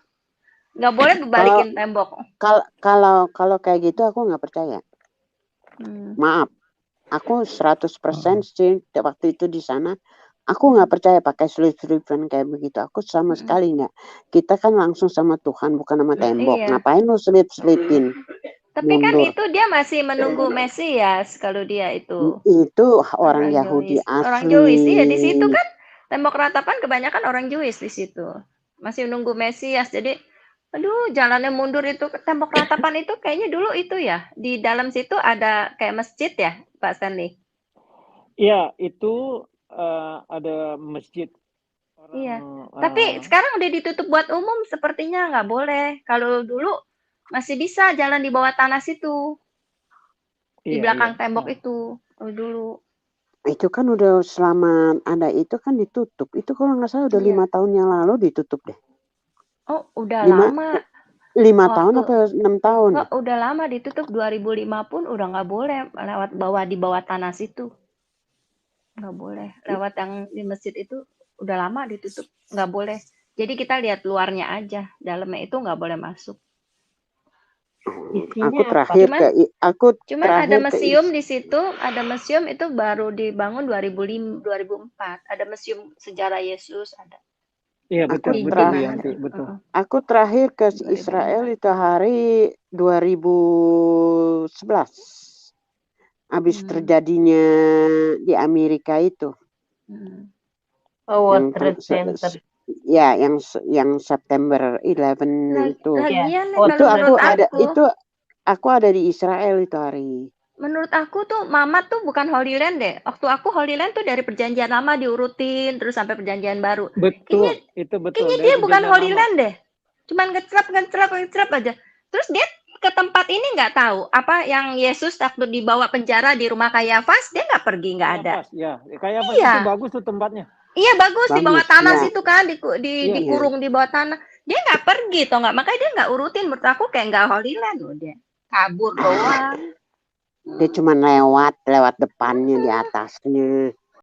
Nggak boleh balikin tembok. Kalau kayak gitu aku nggak percaya. Maaf. Aku 100% sih waktu itu di sana, aku nggak percaya pakai selip-selipan kayak begitu. Aku sama sekali nggak. Kita kan langsung sama Tuhan, bukan sama tembok. Iya. Ngapain lu selip-selipin? Tapi kan itu dia masih menunggu Mesias kalau dia itu. Itu orang Yahudi asli. Orang Jewish, iya di situ kan tembok ratapan kebanyakan orang Jewish di situ. Masih menunggu Mesias. Jadi aduh, jalannya mundur itu tembok ratapan itu kayaknya dulu itu ya. Di dalam situ ada kayak masjid ya, Pak Stanley? Iya, itu ada masjid. Iya. Tapi sekarang udah ditutup buat umum, sepertinya nggak boleh. Kalau dulu masih bisa jalan di bawah tanah situ. Di belakang tembok itu. Dulu. Itu kan udah selama ada itu kan ditutup. Itu kalau nggak salah udah 5 tahun yang lalu ditutup deh. Oh, udah lama. 5 tahun apa 6 tahun? Oh, udah lama ditutup. 2005 pun udah nggak boleh lewat di bawah tanah situ. Nggak boleh. Lewat yang di masjid itu udah lama ditutup. Nggak boleh. Jadi kita lihat luarnya aja. Dalamnya itu nggak boleh masuk. Cuman ada museum di situ. Ada museum itu baru dibangun 2004. Ada museum sejarah Yesus ada. Iya betul. Aku terakhir ke Israel itu hari 2011. Habis terjadinya di Amerika itu. World Trade Center. Ya, yang September 11 itu. Aku ada di Israel itu hari. Menurut aku tuh Mama tuh bukan Holy Land deh. Waktu aku Holy Land tuh dari perjanjian lama diurutin terus sampai perjanjian baru. Betul, itu betul. Kayaknya dia bukan Holy Land deh. Cuman ngecelap aja. Terus dia ke tempat ini nggak tahu apa yang Yesus waktu dibawa penjara di rumah Kayafas, dia nggak pergi, nggak ada. Ya, Kayafas itu bagus tuh tempatnya. Iya bagus di bawah tanah situ kan dikurung di bawah tanah. Dia nggak pergi toh nggak, makanya dia nggak urutin. Menurut aku kayak nggak Holy Land loh dia. Kabur doang. Dia cuma lewat depannya di atasnya.